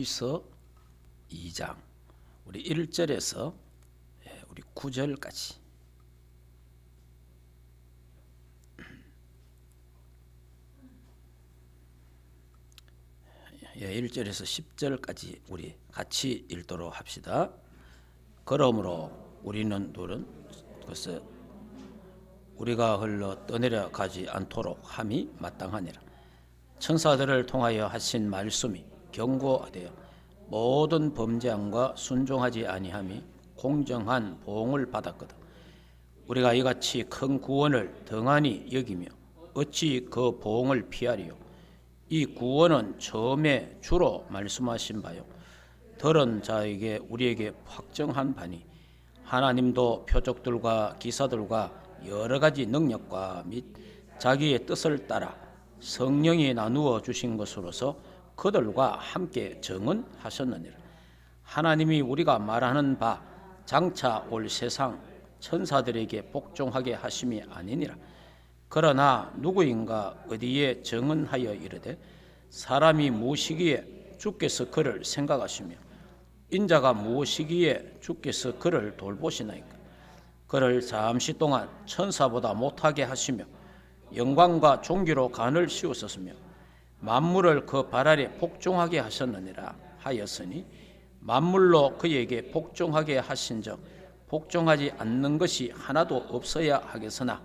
히브리서 2장 우리 1절에서 우리 9절까지 1절에서 10절까지 우리 같이 읽도록 합시다. 그러므로 우리는 그것을 우리가 흘러 떠내려 가지 않도록 함이 마땅하니라. 천사들을 통하여 하신 말씀이 경고하되어 모든 범죄함과 순종하지 아니함이 공정한 보응을 받았거든. 우리가 이같이 큰 구원을 등한히 여기며 어찌 그 보응을 피하리요. 이 구원은 처음에 주로 말씀하신 바요 들은 자에게 우리에게 확정한 바니 하나님도 표적들과 기사들과 여러 가지 능력과 및 자기의 뜻을 따라 성령이 나누어 주신 것으로서 그들과 함께 정언하셨느니라. 하나님이 우리가 말하는 바 장차 올 세상 천사들에게 복종하게 하심이 아니니라. 그러나 누구인가 어디에 정언하여 이르되 사람이 무엇이기에 주께서 그를 생각하시며 인자가 무엇이기에 주께서 그를 돌보시나이까. 그를 잠시 동안 천사보다 못하게 하시며 영광과 존귀로 간을 씌우셨으며 만물을 그 발 아래 복종하게 하셨느니라 하였으니 만물로 그에게 복종하게 하신즉 복종하지 않는 것이 하나도 없어야 하겠으나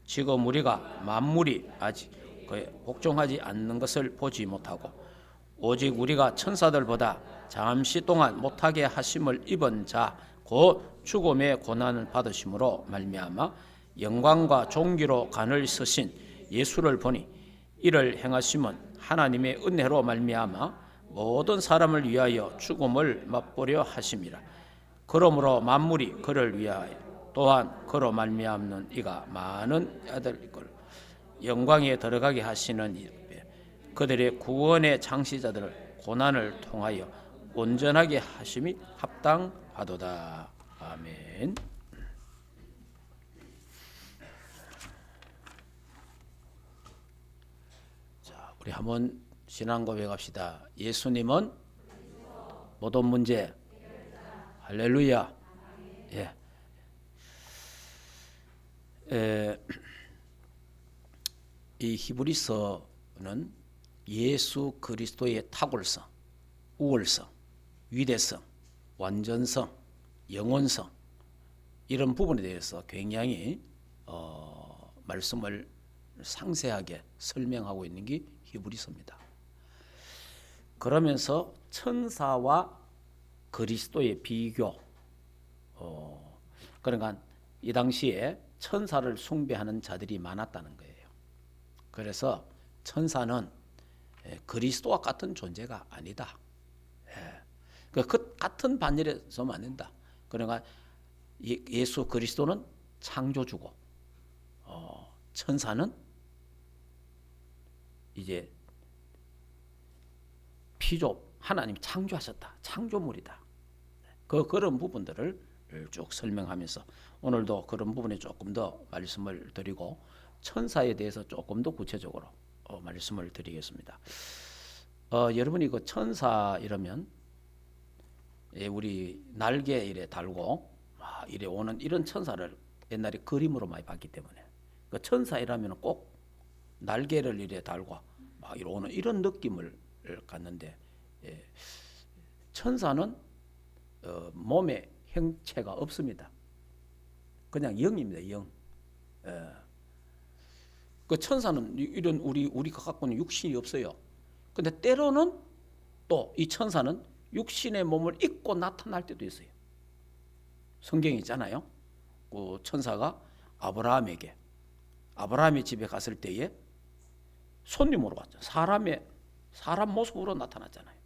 지금 우리가 만물이 아직 그에 복종하지 않는 것을 보지 못하고 오직 우리가 천사들보다 잠시 동안 못하게 하심을 입은 자 곧 죽음의 고난을 받으심으로 말미암아 영광과 존귀로 간을 쓰신 예수를 보니 이를 행하심은 하나님의 은혜로 말미암아 모든 사람을 위하여 죽음을 맛보려 하심이라. 그러므로 만물이 그를 위하여 또한 그로 말미암는 이가 많은 아들이걸 영광에 들어가게 하시는 이에 그들의 구원의 창시자들을 고난을 통하여 온전하게 하심이 합당하도다. 아멘. 자, 우리 한번 신앙 고백합시다. 예수님은 모든 문제 할렐루야. 이 히브리서는 예수 그리스도의 탁월성, 우월성, 위대성, 완전성, 영원성 이런 부분에 대해서 굉장히 말씀을 상세하게 설명하고 있는 게 히브리서입니다. 그러면서 천사와 그리스도의 비교, 그러니까 이 당시에 천사를 숭배하는 자들이 많았다는 거예요. 그래서 천사는 그리스도와 같은 존재가 아니다. 그 같은 반열에 서면 안 된다. 그러니까 예수 그리스도는 창조주고 천사는 이제 피조 하나님 창조하셨다. 창조물이다. 그런 부분들을 쭉 설명하면서 오늘도 그런 부분에 조금 더 말씀을 드리고 천사에 대해서 조금 더 구체적으로 말씀을 드리겠습니다. 여러분이 그 천사 이러면 우리 날개 이래 달고 이래 오는 이런 천사를 옛날에 그림으로 많이 봤기 때문에 그 천사이라면 꼭 날개를 이래 달고 막 이래 오는 이런 느낌을 갖는데 천사는 몸에 형체가 없습니다. 그냥 영입니다. 영. 그 천사는 이런 우리가 갖고 있는 육신이 없어요. 근데 때로는 또 이 천사는 육신의 몸을 입고 나타날 때도 있어요. 성경에 있잖아요. 그 천사가 아브라함의 집에 갔을 때에 손님으로 왔죠. 사람 모습으로 나타났잖아요.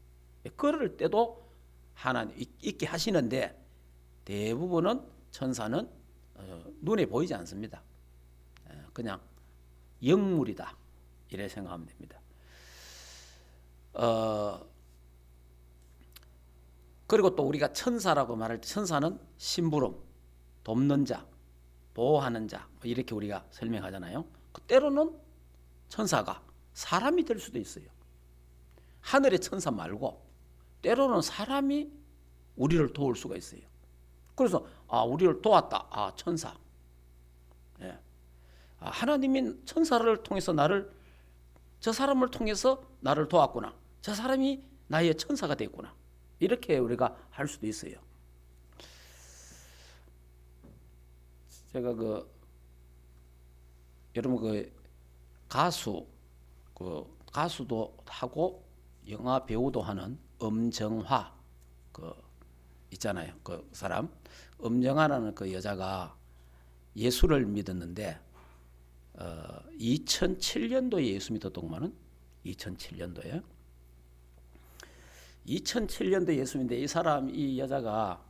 그럴 때도 하나님 있게 하시는데 대부분은 천사는 눈에 보이지 않습니다. 그냥 영물이다 이래 생각하면 됩니다. 그리고 또 우리가 천사라고 말할 때 천사는 심부름, 돕는 자, 보호하는 자 이렇게 우리가 설명하잖아요. 때로는 천사가 사람이 될 수도 있어요. 하늘의 천사 말고 때로는 사람이 우리를 도울 수가 있어요. 그래서 우리를 도왔다. 천사. 예. 하나님이 천사를 통해서 저 사람을 통해서 나를 도왔구나. 저 사람이 나의 천사가 됐구나. 이렇게 우리가 할 수도 있어요. 제가 여러분 가수도 하고 영화 배우도 하는 엄정화 있잖아요. 그 사람 엄정화라는 그 여자가 예수를 믿었는데 2007년도에 예수 믿었더구만은 2007년도에 예수 믿는데 이 여자가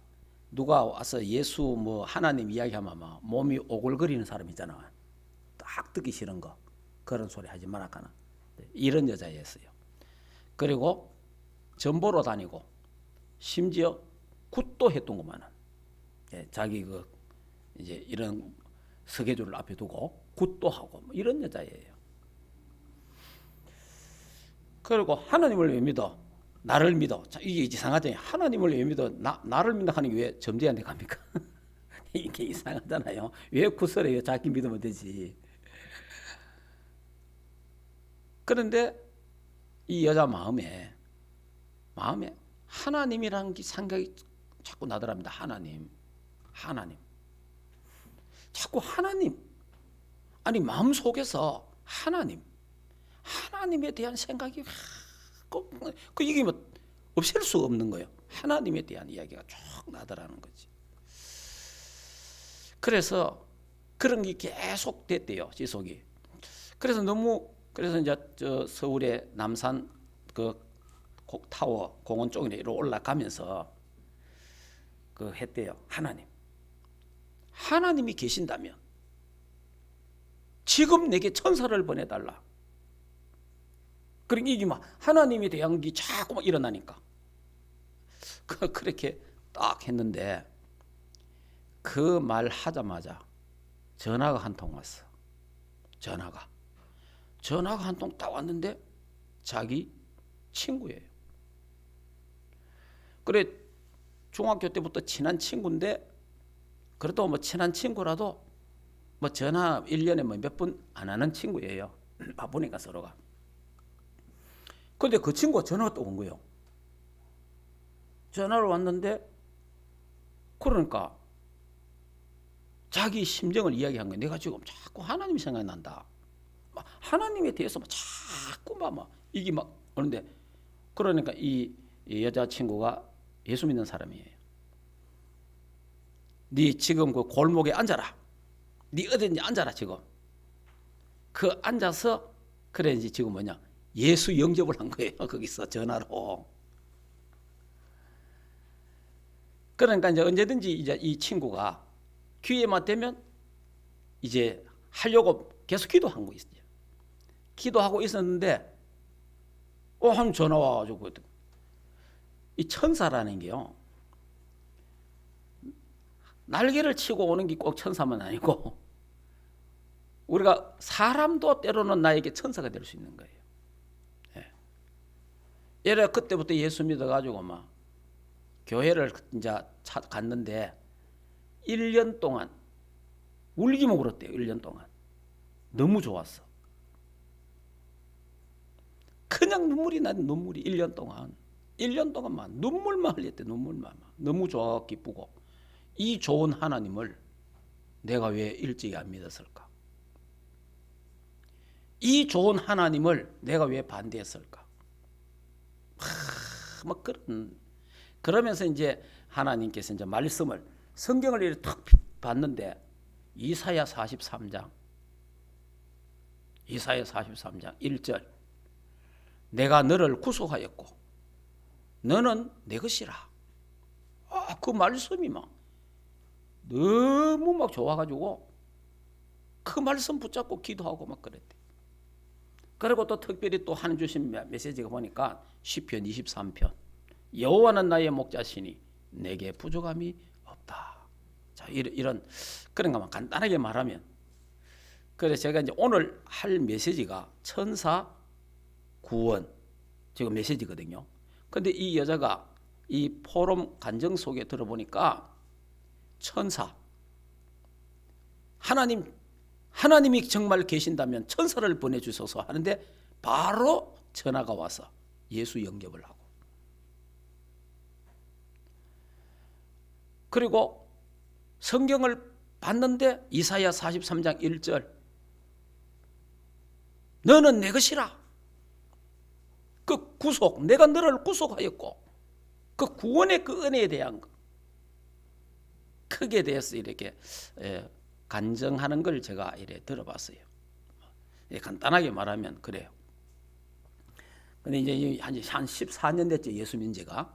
누가 와서 예수 하나님 이야기하면 몸이 오글거리는 사람 있잖아. 딱 듣기 싫은 거 그런 소리 하지 말아까나 이런 여자였어요. 그리고 전보로 다니고 심지어 굿도 했던구만은. 자기 이제 이런 스케줄을 앞에 두고 굿도 하고 이런 여자예요. 그리고 하나님을 왜 믿어? 나를 믿어. 이게 이상하잖아요. 하나님을 왜 믿어? 나를 믿어 하는 게 왜 점쟁이한테 갑니까? 이게 이상하잖아요. 왜 구설해요? 자기 믿으면 되지. 그런데 이 여자 마음에 하나님이라는 게 생각이 자꾸 나더랍니다. 하나님. 자꾸 하나님. 아니 마음속에서 하나님에 대한 생각이 이게 없앨 수가 없는 거예요. 하나님에 대한 이야기가 쭉 나더라는 거지. 그래서 그런 게 계속 됐대요. 지속이. 그래서 이제 서울의 남산 타워 공원 쪽으로 올라가면서 했대요. 하나님이 계신다면 지금 내게 천사를 보내달라. 그러니까 이게 하나님에 대한 게 자꾸 일어나니까 그렇게 딱 했는데 그 말 하자마자 전화가 한 통 왔어. 전화가 한 통 딱 왔는데 자기 친구예요. 그래 중학교 때부터 친한 친구인데 그래도 친한 친구라도 전화 1년에 몇 번 안 하는 친구예요. 바쁘니까 서로가. 근데 그 친구가 전화가 또 온 거예요. 전화를 왔는데 그러니까 자기 심정을 이야기한 거예요. 내가 지금 자꾸 하나님 생각이 난다. 하나님에 대해서 자꾸 이게 오는데 그러니까 이 여자친구가 예수 믿는 사람이에요. 네 지금 그 골목에 앉아라. 네 어딘지 앉아라 지금. 앉아서 그래 이제 지금 예수 영접을 한 거예요. 거기서 전화로. 그러니까 이제 언제든지 이제 이 친구가 기회만 되면 이제 하려고 계속 기도한 거 있어요. 기도하고 있었는데 한 전화 와가지고 이 천사라는 게요. 날개를 치고 오는 게 꼭 천사만 아니고 우리가 사람도 때로는 나에게 천사가 될 수 있는 거예요. 예를 그때부터 예수 믿어가지고 교회를 이제 갔는데 1년 동안 울기만 울었대요. 1년 동안 너무 좋았어. 그냥 눈물이 1년 동안만 눈물만 흘렸대. 눈물만 너무 좋아 기쁘고 이 좋은 하나님을 내가 왜 일찍 안 믿었을까? 이 좋은 하나님을 내가 왜 반대했을까? 그러면서 이제 하나님께서 이제 성경을 이렇게 탁 봤는데 이사야 43장 1절 내가 너를 구속하였고 너는 내 것이라. 그 말씀이 너무 좋아가지고 그 말씀 붙잡고 기도하고 그랬대. 그리고 또 특별히 또 하나님 주신 메시지가 보니까 시편 23편 여호와는 나의 목자시니 내게 부족함이 없다. 자, 이런 그런 것만 간단하게 말하면 그래서 제가 이제 오늘 할 메시지가 천사 구원 지금 메시지거든요. 근데 이 여자가 이 포럼 간정 속에 들어보니까 천사, 하나님이 정말 계신다면 천사를 보내주소서 하는데 바로 전화가 와서 예수 영접을 하고, 그리고 성경을 봤는데 이사야 43장 1절, 너는 내 것이라. 그 구속, 내가 너를 구속하였고 그 구원의 그 은혜에 대한 것, 크게 대해서 이렇게 간증하는 걸 제가 이래 들어봤어요. 간단하게 말하면 그래요. 근데 이제 한 14년 됐죠, 예수 믿은 지가.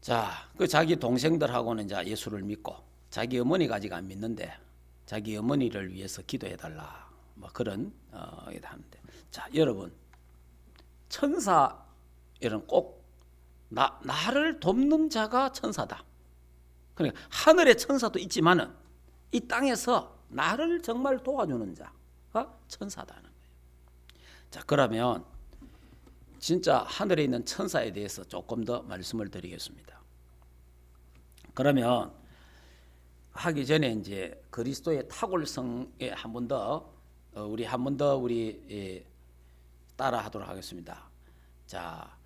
자, 그 자기 동생들하고는 이제 예수를 믿고, 자기 어머니가 아직 안 믿는데 자기 어머니를 위해서 기도해달라, 뭐 그런 하는데, 자, 여러분, 천사 이런 꼭 나를 돕는 자가 천사다. 그러니까 하늘의 천사도 있지만은 이 땅에서 나를 정말 도와주는 자가 천사다는 거예요. 자, 그러면 진짜 하늘에 있는 천사에 대해서 조금 더 말씀을 드리겠습니다. 그러면 하기 전에 이제 그리스도의 탁월성에 한 번 더 우리 따라하도록 하겠습니다. 자,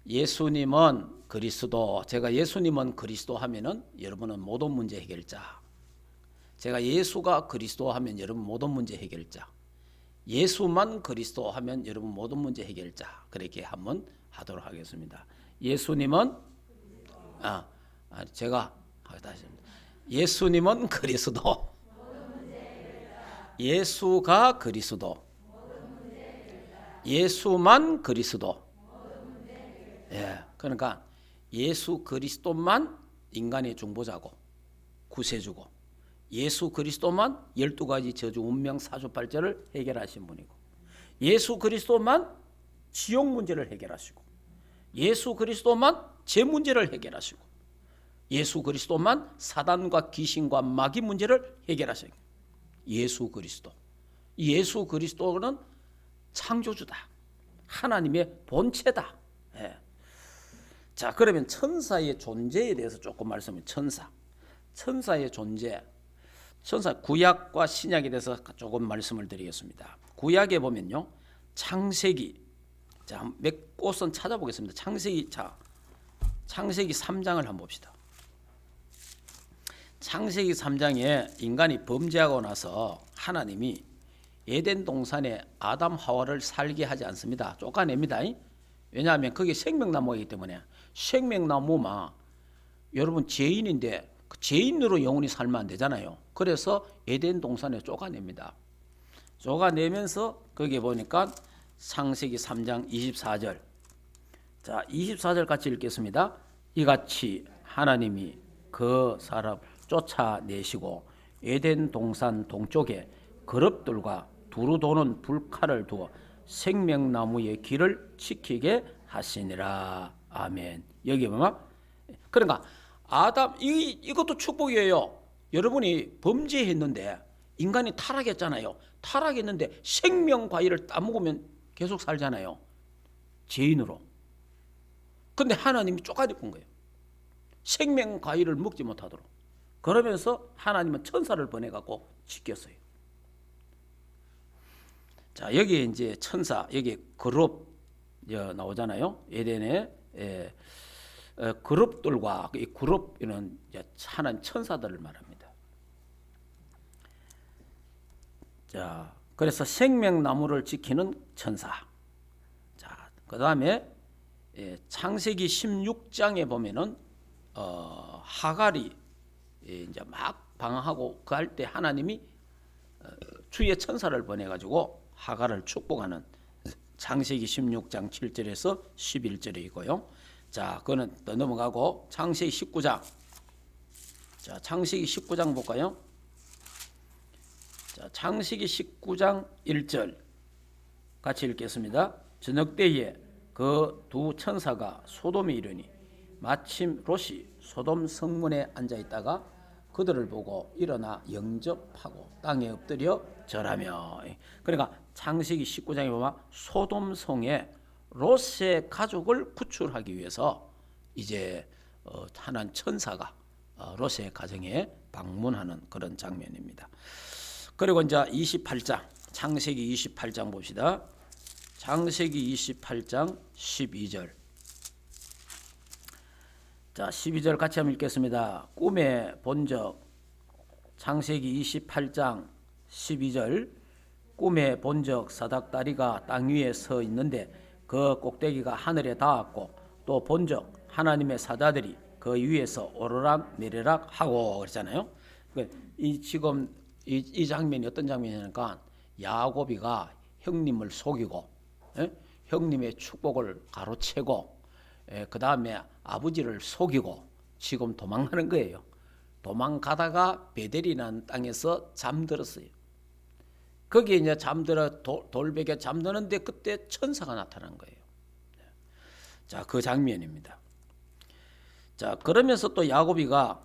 예수님은 그리스도, 제가 예수님은 그리스도 하면은 여러분은 모든 문제 해결자. 제가 예수가 그리스도 하면 여러분 모든 문제 해결자. 예수만 그리스도 하면 여러분 모든 문제 해결자. 그렇게 한번 하도록 하겠습니다. 예수님은 제가 다시 합니다. 예수님은 그리스도. 예수가 그리스도. 예수만 그리스도. 예, 그러니까 예수 그리스도만 인간의 중보자고 구세주고, 예수 그리스도만 12가지 저주 운명 사주팔절을 해결하신 분이고, 예수 그리스도만 지옥 문제를 해결하시고, 예수 그리스도만 죄 문제를 해결하시고, 예수 그리스도만 사단과 귀신과 마귀 문제를 해결하시고, 예수 그리스도. 예수 그리스도는 창조주다. 하나님의 본체다. 예. 자, 그러면 천사의 존재에 대해서 조금 말씀을. 천사의 존재. 천사 구약과 신약에 대해서 조금 말씀을 드리겠습니다. 구약에 보면요, 창세기, 자, 몇 곳은 찾아보겠습니다. 창세기 3장을 한번 봅시다. 창세기 3장에 인간이 범죄하고 나서 하나님이 에덴 동산에 아담 하와를 살게 하지 않습니다. 쫓아냅니다. 왜냐하면 그게 생명나무이기 때문에. 생명나무만 여러분 죄인인데 그 죄인으로 영원히 살면 안 되잖아요. 그래서 에덴 동산에 쫓아냅니다. 쫓아내면서 거기에 보니까 창세기 3장 24절. 자, 24절 같이 읽겠습니다. 이같이 하나님이 그 사람 쫓아내시고 에덴 동산 동쪽에 거럽들과 두루 도는 불칼을 두어 생명나무의 길을 지키게 하시니라. 아멘. 여기 보면, 그러니까 아담, 이것도 축복이에요. 여러분이 범죄했는데 인간이 타락했잖아요. 타락했는데 생명 과일을 따먹으면 계속 살잖아요. 죄인으로. 근데 하나님이 쫓아내본 거예요. 생명 과일을 먹지 못하도록. 그러면서 하나님은 천사를 보내갖고 지켰어요. 자, 여기 이제 천사, 여기 그룹 나오잖아요. 에덴에 그룹들과 이 그룹은 하나님 천사들을 말합니다. 자, 그래서 생명나무를 지키는 천사. 자, 그 다음에 창세기 16장에 보면은 하갈이 이제 막 방황하고 그 할 때 하나님이 주의 천사를 보내가지고 하갈을 축복하는 창세기 16장 7절에서 11절에 있고요. 자, 그거는 더 넘어가고 창세기 19장. 자, 창세기 19장 볼까요? 자, 창세기 19장 1절 같이 읽겠습니다. 저녁 때에 그 두 천사가 소돔에 이르니 마침 롯이 소돔 성문에 앉아 있다가 그들을 보고 일어나 영접하고 땅에 엎드려 절하며. 그러니까 창세기 19장에 보면 소돔 성에 롯의 가족을 구출하기 위해서 이제 하나님 천사가 롯의 가정에 방문하는 그런 장면입니다. 그리고 이제 28장 창세기 28장 봅시다. 창세기 28장 12절. 자, 12절 같이 한번 읽겠습니다. 꿈에 본적 창세기 28장 12절. 꿈에 본적 사닥다리가 땅 위에 서 있는데 그 꼭대기가 하늘에 닿았고 또 본적 하나님의 사자들이 그 위에서 오르락 내리락 하고 그러잖아요. 이 지금 이 장면이 어떤 장면이냐니까 야곱이가 형님을 속이고 형님의 축복을 가로채고 그 다음에 아버지를 속이고 지금 도망가는 거예요. 도망가다가 베델이라는 땅에서 잠들었어요. 거기에 이제 잠들어 돌베개 잠드는데 그때 천사가 나타난 거예요. 자, 그 장면입니다. 자, 그러면서 또 야곱이가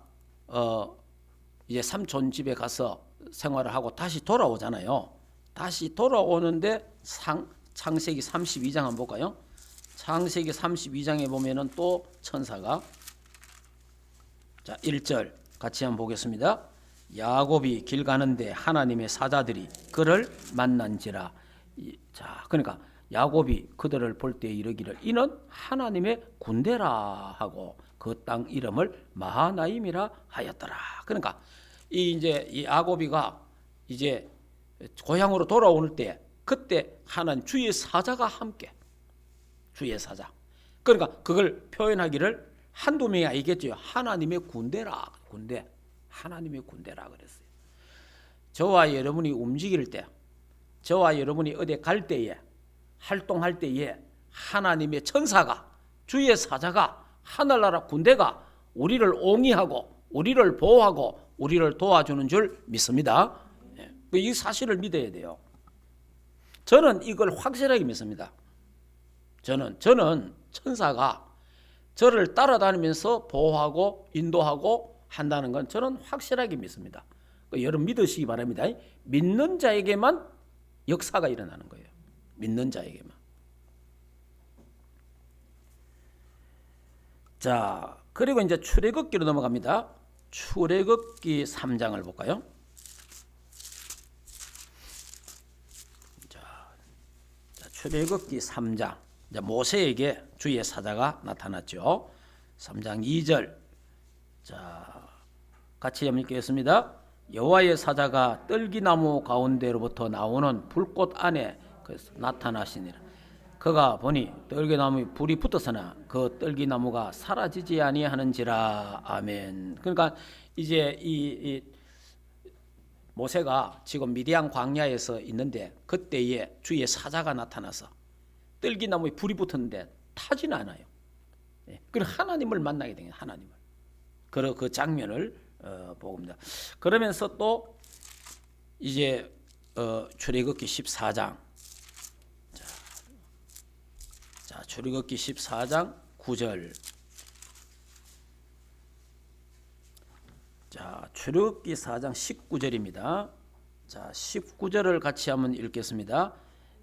이제 삼촌 집에 가서 생활을 하고 다시 돌아오잖아요. 다시 돌아오는데 창세기 32장 한번 볼까요? 창세기 32장에 보면은 또 천사가 자 1절 같이 한번 보겠습니다. 야곱이 길 가는데 하나님의 사자들이 그를 만난지라. 자, 그러니까 야곱이 그들을 볼 때 이르기를 이는 하나님의 군대라 하고 그 땅 이름을 마하나임이라 하였더라. 그러니까 이 야곱이가 이제 고향으로 돌아오는 때 그때 하나님 주의 사자가 함께 주의 사자. 그러니까 그걸 표현하기를 한두 명이 아니겠죠. 하나님의 군대라. 군대. 하나님의 군대라 그랬어요. 저와 여러분이 움직일 때, 저와 여러분이 어디 갈 때에, 활동할 때에 하나님의 천사가, 주의 사자가, 하늘나라 군대가 우리를 옹이하고 우리를 보호하고 우리를 도와주는 줄 믿습니다. 이 사실을 믿어야 돼요. 저는 이걸 확실하게 믿습니다. 저는 천사가 저를 따라다니면서 보호하고 인도하고 한다는 건 저는 확실하게 믿습니다. 여러분 믿으시기 바랍니다. 믿는 자에게만 역사가 일어나는 거예요. 믿는 자에게만. 자, 그리고 이제 출애굽기로 넘어갑니다. 출애굽기 3장을 볼까요? 자, 출애굽기 3장. 모세에게 주의 사자가 나타났죠. 3장 2절. 자, 같이 읽겠습니다. 여호와의 사자가 떨기나무 가운데로부터 나오는 불꽃 안에 나타나시니라. 그가 보니 떨기나무에 불이 붙었으나 그 떨기나무가 사라지지 아니하는지라. 아멘. 그러니까 이제 이 모세가 지금 미디안 광야에서 있는데 그때에 주의 사자가 나타나서 떨기나무에 불이 붙었는데 타지는 않아요. 그럼 하나님을 만나게 되는 하나님을. 그 장면을 보고입니다. 그러면서 또 이제 출애굽기 14장. 자, 출애굽기 14장 9절. 자, 출애굽기 4장 19절입니다. 자, 19절을 같이 한번 읽겠습니다.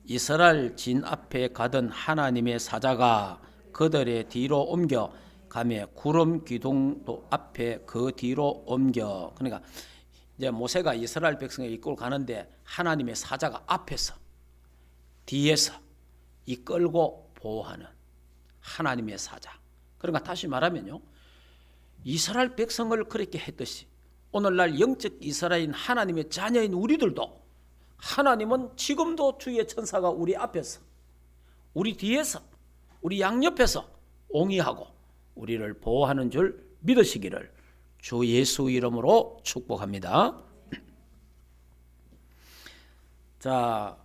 이스라엘 진 앞에 가던 하나님의 사자가 그들의 뒤로 옮겨 가며 구름 기둥도 앞에 그 뒤로 옮겨. 그러니까 이제 모세가 이스라엘 백성을 이끌고 가는데 하나님의 사자가 앞에서 뒤에서 이끌고 보호하는 하나님의 사자. 그러니까 다시 말하면요, 이스라엘 백성을 그렇게 했듯이 오늘날 영적 이스라엘인 하나님의 자녀인 우리들도 하나님은 지금도 주의 천사가 우리 앞에서 우리 뒤에서 우리 양옆에서 옹이하고 우리를 보호하는 줄 믿으시기를 주 예수 이름으로 축복합니다. 자,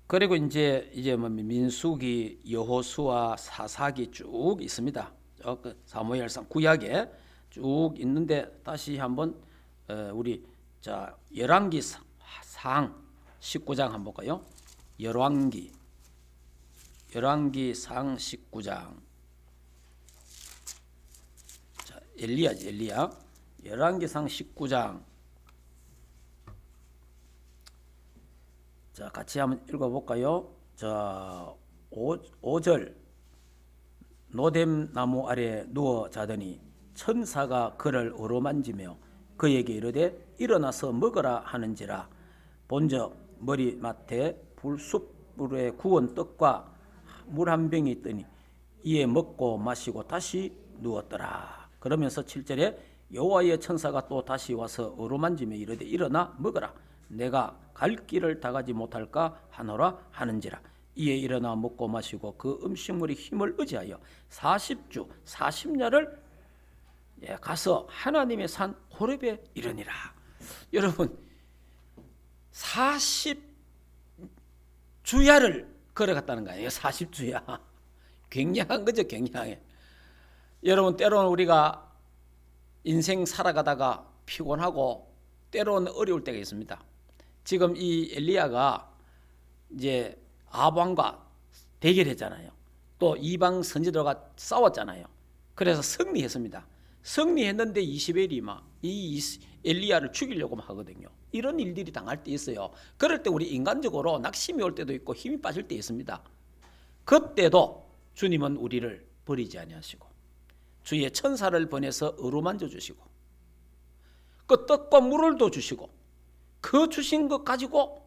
그리고 이제 민수기, 여호수아, 사사기 쭉 있습니다. 사무엘상 구약에 쭉 있는데 다시 한번 우리 자 열왕기상 19장 한번 볼까요? 열왕기상 19장. 자, 엘리야. 열왕기상 19장. 자, 같이 한번 읽어볼까요? 자, 5절 노뎀나무 아래 누워 자더니 천사가 그를 어루만지며 그에게 이르되 일어나서 먹으라 하는지라. 본적 머리맡에 불숯불에 구운 떡과 물 한 병이 있더니 이에 먹고 마시고 다시 누웠더라. 그러면서 7절에 여호와의 천사가 또 다시 와서 어루만지며 이르되 일어나 먹으라. 내가 갈 길을 다 가지 못할까 하노라 하는지라. 이에 일어나 먹고 마시고 그 음식물이 힘을 의지하여 40주 40야를 가서 하나님의 산 호렙에 이르니라. 여러분 40주야를 걸어갔다는 거예요. 40주야. 굉장한 거죠. 굉장해. 여러분 때로는 우리가 인생 살아가다가 피곤하고 때로는 어려울 때가 있습니다. 지금 이 엘리야가 이제 아방과 대결했잖아요. 또 이방 선지자들과 싸웠잖아요. 그래서 승리했습니다. 승리했는데 이시벨이 이 엘리야를 죽이려고 하거든요. 이런 일들이 당할 때 있어요. 그럴 때 우리 인간적으로 낙심이 올 때도 있고 힘이 빠질 때 있습니다. 그때도 주님은 우리를 버리지 아니하시고 주의 천사를 보내서 어루만져 주시고 그 떡과 물을 도 주시고 그 주신 것 가지고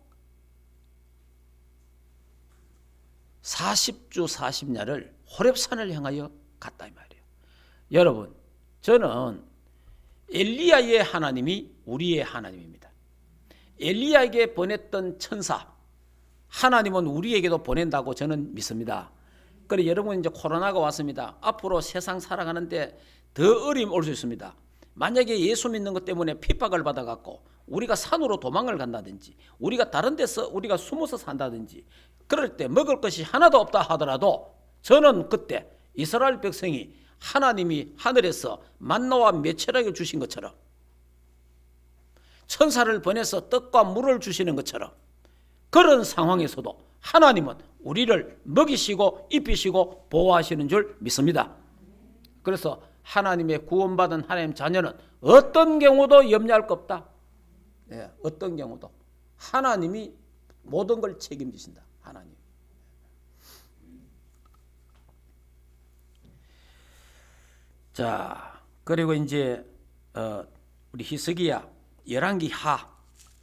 40주 40야를 호렙산을 향하여 갔다 이 말이에요. 여러분 저는 엘리야의 하나님이 우리의 하나님입니다. 엘리야에게 보냈던 천사 하나님은 우리에게도 보낸다고 저는 믿습니다. 그래 여러분 이제 코로나가 왔습니다. 앞으로 세상 살아가는데 더 어려움이 올 수 있습니다. 만약에 예수 믿는 것 때문에 핍박을 받아갖고 우리가 산으로 도망을 간다든지 우리가 다른 데서 우리가 숨어서 산다든지 그럴 때 먹을 것이 하나도 없다 하더라도 저는 그때 이스라엘 백성이 하나님이 하늘에서 만나와 메추라기를 주신 것처럼 천사를 보내서 떡과 물을 주시는 것처럼 그런 상황에서도 하나님은 우리를 먹이시고 입히시고 보호하시는 줄 믿습니다. 그래서 하나님의 구원받은 하나님 자녀는 어떤 경우도 염려할 것 없다. 어떤 경우도 하나님이 모든 걸 책임지신다. 하나님. 자, 그리고 이제 우리 히스기야 열왕기 하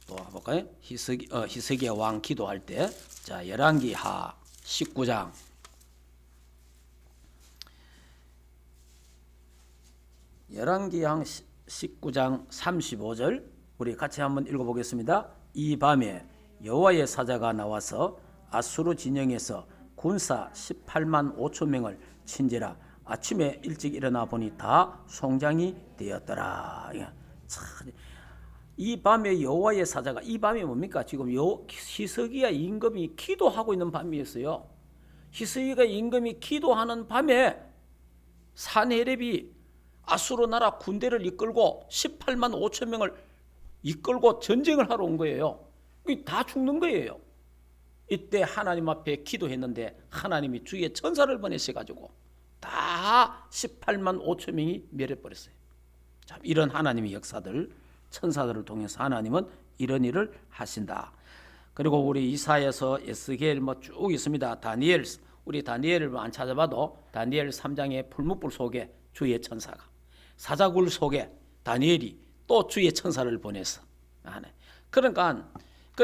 또 볼까요? 히스기야 왕 기도할 때, 자 열왕기 하 19장. 열왕기 하 19장 35절 우리 같이 한번 읽어보겠습니다. 이 밤에 여호와의 사자가 나와서 아수르 진영에서 군사 18만 5천 명을 친지라. 아침에 일찍 일어나 보니 다 송장이 되었더라. 이 밤에 여호와의 사자가, 이 밤이 뭡니까? 지금 히스기야 임금이 기도하고 있는 밤이었어요. 히스기야 임금이 기도하는 밤에 산헤렙이 아수르 나라 군대를 이끌고 18만 5천 명을 이끌고 전쟁을 하러 온 거예요. 다 죽는 거예요. 이때 하나님 앞에 기도했는데 하나님이 주의 천사를 보내셔가지고 다 18만 5천 명이 멸해버렸어요. 자, 이런 하나님의 역사들, 천사들을 통해서 하나님은 이런 일을 하신다. 그리고 우리 이사야서 에스겔 쭉 있습니다. 다니엘, 우리 다니엘을 안 찾아봐도 다니엘 3장의 풀무불 속에 주의 천사가, 사자굴 속에 다니엘이 또 주의 천사를 보내서 하네. 그러니까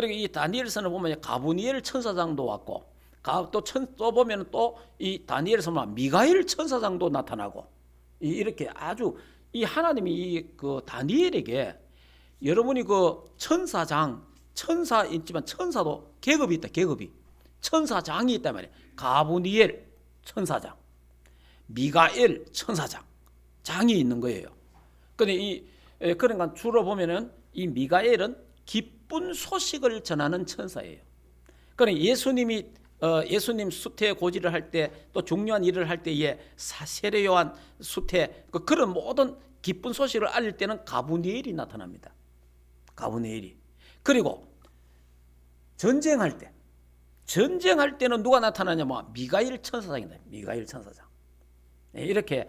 이 다니엘서는 보면 가브니엘 천사장도 왔고 또 보면 또 이 다니엘서는 미가엘 천사장도 나타나고 이렇게 아주 이 하나님이 그 다니엘에게 여러분이 그 천사장, 천사 있지만 천사도 계급이 있다. 계급이 천사장이 있단 말이에요. 가브니엘 천사장, 미가엘 천사장 장이 있는 거예요. 근데 그러니까 주로 보면은 이 미가엘은 기쁜 소식을 전하는 천사예요. 그러니까 예수님 수태 고지를 할 때 또 중요한 일을 할 때에 세례 요한 수태 그런 모든 기쁜 소식을 알릴 때는 가브니엘이 나타납니다. 가브니엘이. 그리고 전쟁할 때는 누가 나타나냐면 미가엘 천사장이다. 미가엘 천사장. 이렇게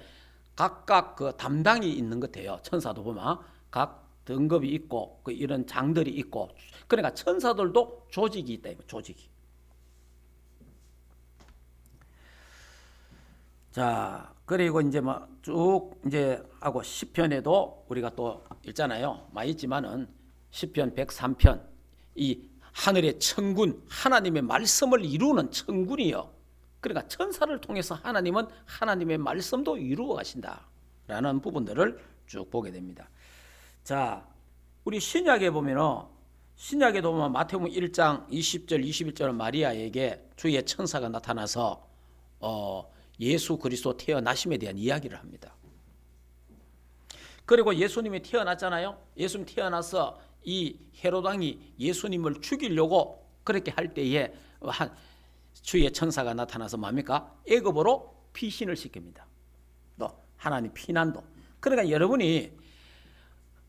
각각 그 담당이 있는 것 같아요. 천사도 보면 각 등급이 있고 이런 장들이 있고 그러니까 천사들도 조직이 있다. 조직이. 자, 그리고 이제 뭐 쭉 이제 하고 시편에도 우리가 또 있잖아요. 많이 있지만은 시편 103편 이 하늘의 천군 하나님의 말씀을 이루는 천군이요. 그러니까 천사를 통해서 하나님은 하나님의 말씀도 이루어 가신다라는 부분들을 쭉 보게 됩니다. 자, 우리 신약에 보면은 신약에도 보면 마태복음 1장 20절 21절 마리아에게 주의 천사가 나타나서 예수 그리스도 태어나심에 대한 이야기를 합니다. 그리고 예수님이 태어났잖아요. 예수님 태어나서 이 헤롯 왕이 예수님을 죽이려고 그렇게 할 때에 주의 천사가 나타나서 뭡니까? 애굽으로 피신을 시킵니다. 또 하나님 피난도. 그러니까 여러분이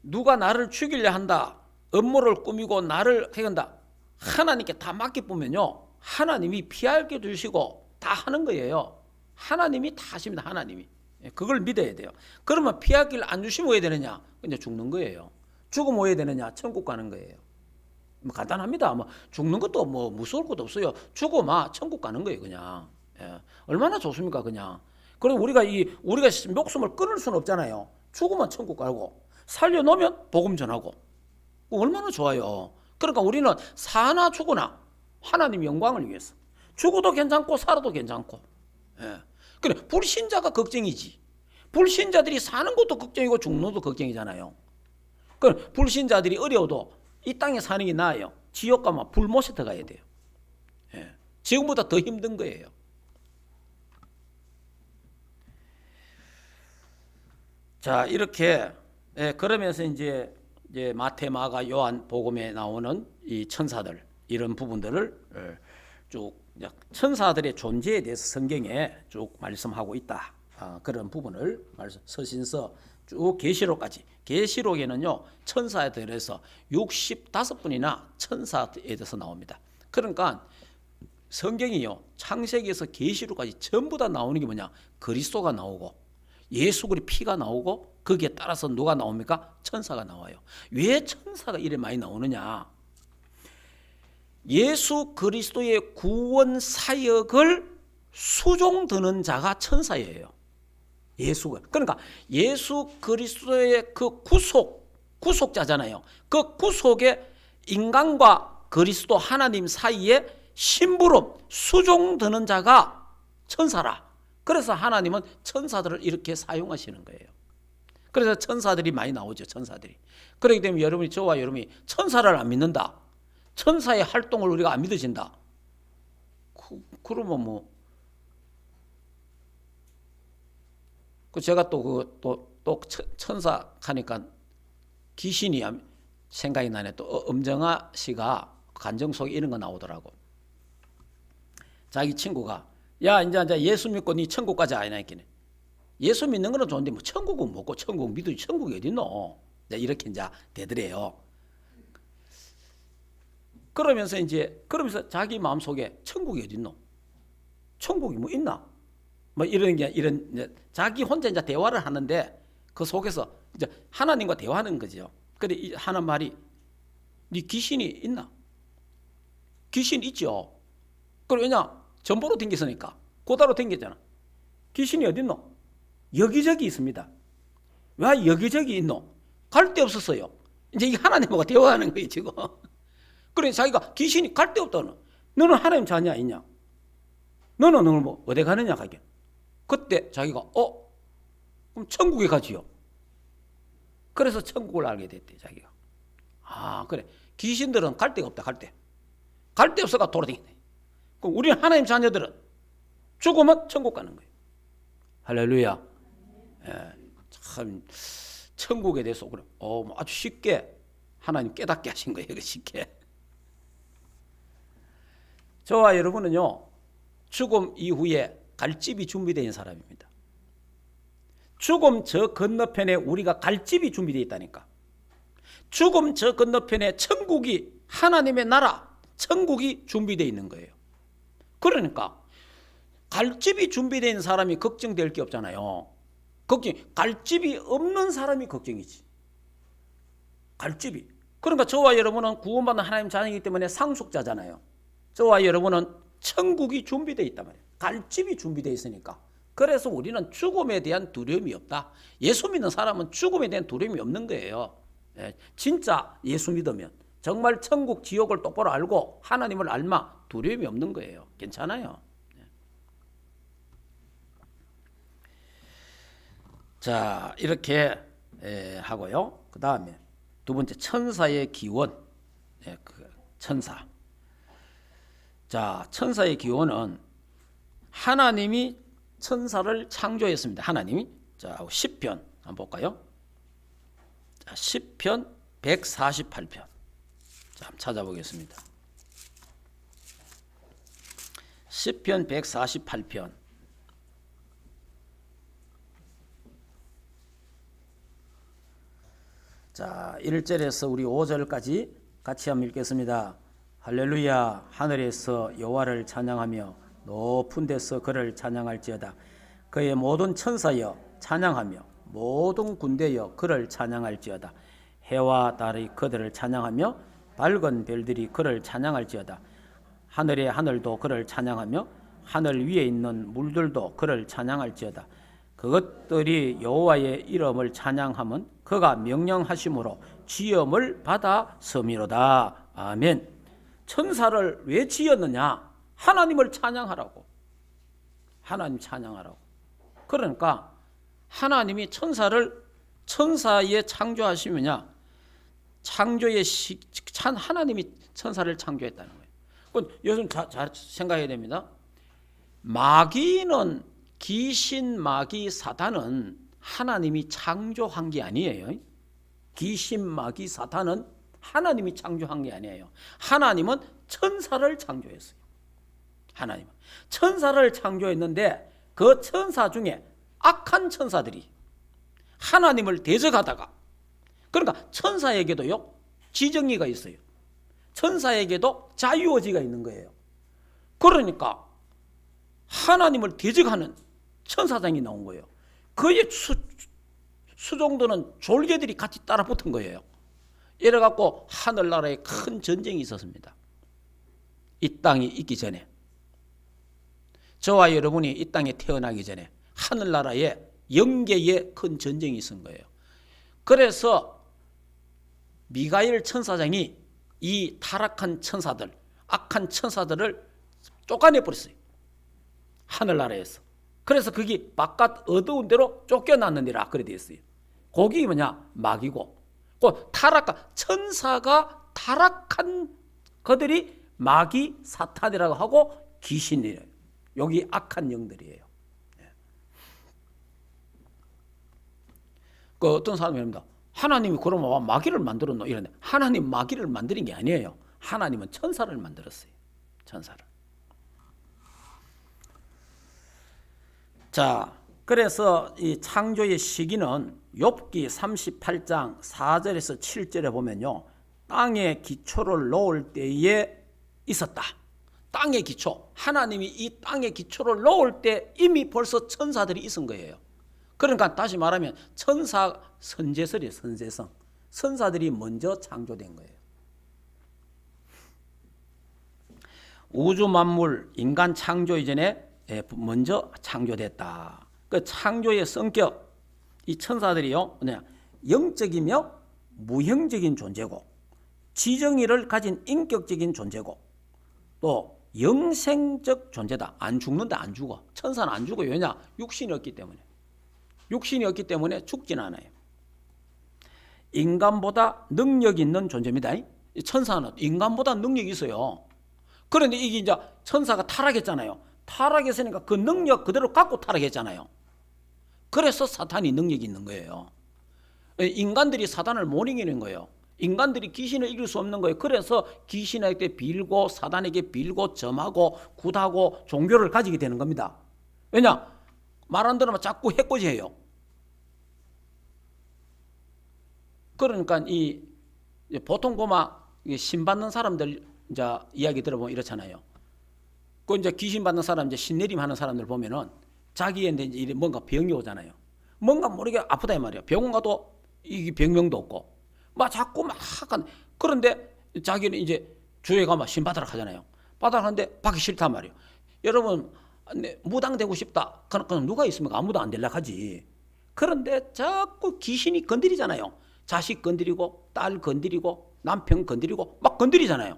누가 나를 죽이려 한다, 음모를 꾸미고 나를 해간다, 하나님께 다 맡겨보면요, 하나님이 피하게 주시고 다 하는 거예요. 하나님이 다 하십니다. 하나님이. 그걸 믿어야 돼요. 그러면 피하길 안 주시면 왜 되느냐? 이제 죽는 거예요. 죽으면 왜 되느냐? 천국 가는 거예요. 뭐 간단합니다. 뭐 죽는 것도 뭐 무서울 것도 없어요. 죽으면 천국 가는 거예요, 그냥. 예. 얼마나 좋습니까, 그냥. 그리고 우리가 목숨을 끊을 수는 없잖아요. 죽으면 천국 가고 살려놓으면 복음 전하고 얼마나 좋아요. 그러니까 우리는 사나 죽으나 하나님 영광을 위해서 죽어도 괜찮고 살아도 괜찮고. 예. 그래 불신자가 걱정이지. 불신자들이 사는 것도 걱정이고 죽는 것도 걱정이잖아요. 그 불신자들이 어려워도 이 땅에 사는 게 나아요. 지옥 가면 불못에 들어가야 돼요. 예. 지금보다 더 힘든 거예요. 자, 이렇게 그러면서 이제 마태, 마가, 요한 복음에 나오는 이 천사들 이런 부분들을 쭉 천사들의 존재에 대해서 성경에 쭉 말씀하고 있다. 그런 부분을 서신서 쭉 계시록까지. 계시록에는요 천사에 대해서 65분이나 천사에 대해서 나옵니다. 그러니까 성경이요 창세기에서 계시록까지 전부 다 나오는 게 뭐냐? 그리스도가 나오고 예수 그리스도의 피가 나오고 거기에 따라서 누가 나옵니까? 천사가 나와요. 왜 천사가 이래 많이 나오느냐? 예수 그리스도의 구원 사역을 수종드는 자가 천사예요. 예수가. 그러니까 예수 그리스도의 그 구속자잖아요. 그 구속의 인간과 그리스도 하나님 사이에 심부름 수종드는 자가 천사라. 그래서 하나님은 천사들을 이렇게 사용하시는 거예요. 그래서 천사들이 많이 나오죠. 천사들이. 그렇기 때문에 여러분이 저와 여러분이 천사를 안 믿는다. 천사의 활동을 우리가 안 믿어진다. 그러면 뭐 제가 또 천사 하니까 귀신이 생각이 나네. 또 엄정아 씨가 간정 속에 이런 거 나오더라고. 자기 친구가 야 이제 예수 믿고 네 천국 가자 이랬더니 예수 믿는 거는 좋은데 뭐 천국은 뭐고 천국 믿으니 천국이 어디 있노? 이렇게 이제 되더래요. 그러면서 자기 마음속에 천국이 어디 있노? 천국이 뭐 있나? 뭐 이런 자기 혼자 이제 대화를 하는데 그 속에서 이제 하나님과 대화하는 거죠. 근데 하는 말이 네 귀신이 있나? 귀신 있죠. 그럼 왜냐? 전보로 댕겼으니까 고다로 댕겼잖아. 귀신이 어디 있노? 여기저기 있습니다. 왜 여기저기 있노? 갈 데 없었어요. 이제 이 하나님하고 대화하는 거예요 지금. 그래 자기가 귀신이 갈 데 없다는. 너는 하나님 자녀 있냐? 너는 오늘 뭐 어디 가느냐 가게. 그때 자기가 그럼 천국에 가지요. 그래서 천국을 알게 됐대 자기가. 그래 귀신들은 갈 데가 없다. 갈 데 없어가 돌아다니네. 그럼 우리 하나님 자녀들은 죽으면 천국 가는 거예요. 할렐루야. 참 천국에 대해서 그래 아주 쉽게 하나님 깨닫게 하신 거예요. 쉽게. 저와 여러분은요 죽음 이후에 갈 집이 준비되어 있는 사람입니다. 죽음 저 건너편에 우리가 갈 집이 준비되어 있다니까. 죽음 저 건너편에 천국이 하나님의 나라 천국이 준비되어 있는 거예요. 그러니까 갈 집이 준비되어 있는 사람이 걱정될 게 없잖아요. 갈 집이 없는 사람이 걱정이지. 갈 집이. 그러니까 저와 여러분은 구원받는 하나님 자녀이기 때문에 상속자잖아요. 저와 여러분은 천국이 준비되어 있단 말이에요. 갈 집이 준비되어 있으니까 그래서 우리는 죽음에 대한 두려움이 없다. 예수 믿는 사람은 죽음에 대한 두려움이 없는 거예요. 진짜 예수 믿으면 정말 천국 지옥을 똑바로 알고 하나님을 알마 두려움이 없는 거예요. 괜찮아요. 자, 이렇게 하고요. 그 다음에 두 번째 천사의 기원. 천사. 자, 천사의 기원은 하나님이 천사를 창조했습니다. 하나님이. 자, 10편 한번 볼까요? 자, 10편 148편. 자, 한번 찾아보겠습니다. 10편 148편. 자, 1절에서 우리 5절까지 같이 한번 읽겠습니다. 할렐루야. 하늘에서 여호와를 찬양하며 높은 데서 그를 찬양할지어다. 그의 모든 천사여 찬양하며 모든 군대여 그를 찬양할지어다. 해와 달이 그들을 찬양하며 밝은 별들이 그를 찬양할지어다. 하늘의 하늘도 그를 찬양하며 하늘 위에 있는 물들도 그를 찬양할지어다. 그것들이 여호와의 이름을 찬양하면 그가 명령하심으로 지음을 받아 섬이로다. 아멘. 천사를 왜 지었느냐? 하나님을 찬양하라고. 하나님 찬양하라고. 그러니까 하나님이 천사에 창조하시면야 창조의 하나님이 천사를 창조했다는 거예요. 요즘 잘 생각해야 됩니다. 마귀는 귀신, 마귀, 사탄은 하나님이 창조한 게 아니에요. 귀신, 마귀, 사탄은 하나님이 창조한 게 아니에요. 하나님은 천사를 창조했어요. 하나님은 천사를 창조했는데 그 천사 중에 악한 천사들이 하나님을 대적하다가, 그러니까 천사에게도요 지정의가 있어요. 천사에게도 자유의지가 있는 거예요. 그러니까 하나님을 대적하는 천사장이 나온 거예요. 그의 수종들은 졸개들이 같이 따라 붙은 거예요. 이래갖고 하늘나라에 큰 전쟁이 있었습니다. 이 땅이 있기 전에, 저와 여러분이 이 땅에 태어나기 전에 하늘나라에 영계에 큰 전쟁이 있은 거예요. 그래서 미가엘 천사장이 이 타락한 천사들, 악한 천사들을 쫓아내버렸어요. 하늘나라에서. 그래서 거기 바깥 어두운 데로 쫓겨났느니라 그래 되어 있어요. 거기 뭐냐? 마귀고. 그 타락한 천사가 타락한 그들이 마귀, 사탄이라고 하고 귀신이에요. 여기 악한 영들이에요. 그 어떤 사람이 합니다. 하나님이 그러면 마귀를 만들었노? 이러는데 하나님 마귀를 만드는 게 아니에요. 하나님은 천사를 만들었어요. 천사를. 자, 그래서 이 창조의 시기는 욥기 38장 4절에서 7절에 보면요, 땅의 기초를 놓을 때에 있었다. 땅의 기초, 하나님이 이 땅의 기초를 놓을 때 이미 벌써 천사들이 있은 거예요. 그러니까 다시 말하면 천사 선제설이에요. 선제성. 천사들이 먼저 창조된 거예요. 우주 만물 인간 창조 이전에 먼저 창조됐다. 그 창조의 성격, 이 천사들이요, 영적이며 무형적인 존재고, 지정의를 가진 인격적인 존재고, 또 영생적 존재다. 안 죽는다, 안 죽어. 천사는 안 죽어요. 왜냐? 육신이 없기 때문에. 육신이 없기 때문에 죽진 않아요. 인간보다 능력 있는 존재입니다. 천사는 인간보다 능력이 있어요. 그런데 이게 이제 천사가 타락했잖아요. 타락했으니까 그 능력 그대로 갖고 타락했잖아요. 그래서 사탄이 능력이 있는 거예요. 인간들이 사탄을 못 이기는 거예요. 인간들이 귀신을 이길 수 없는 거예요. 그래서 귀신에게 빌고 사탄에게 빌고 점하고 굿하고 종교를 가지게 되는 겁니다. 왜냐? 말 안 들으면 자꾸 해코지해요. 그러니까 이 보통 고마 신받는 사람들 이제 이야기 들어보면 이렇잖아요. 그 이제 귀신 받는 사람, 이제 신내림 하는 사람들 보면은 자기한테 이제 뭔가 병이 오잖아요. 뭔가 모르게 아프다 이 말이에요. 병원 가도 이 병명도 없고, 막 자꾸 막 한. 그런데 자기는 이제 주에 가면 신 받으라 하잖아요. 받으라 하는데 받기 싫단 말이에요. 여러분 무당되고 싶다. 그럼 누가 있으면 아무도 안 되려고 하지. 그런데 자꾸 귀신이 건드리잖아요. 자식 건드리고 딸 건드리고 남편 건드리고 막 건드리잖아요.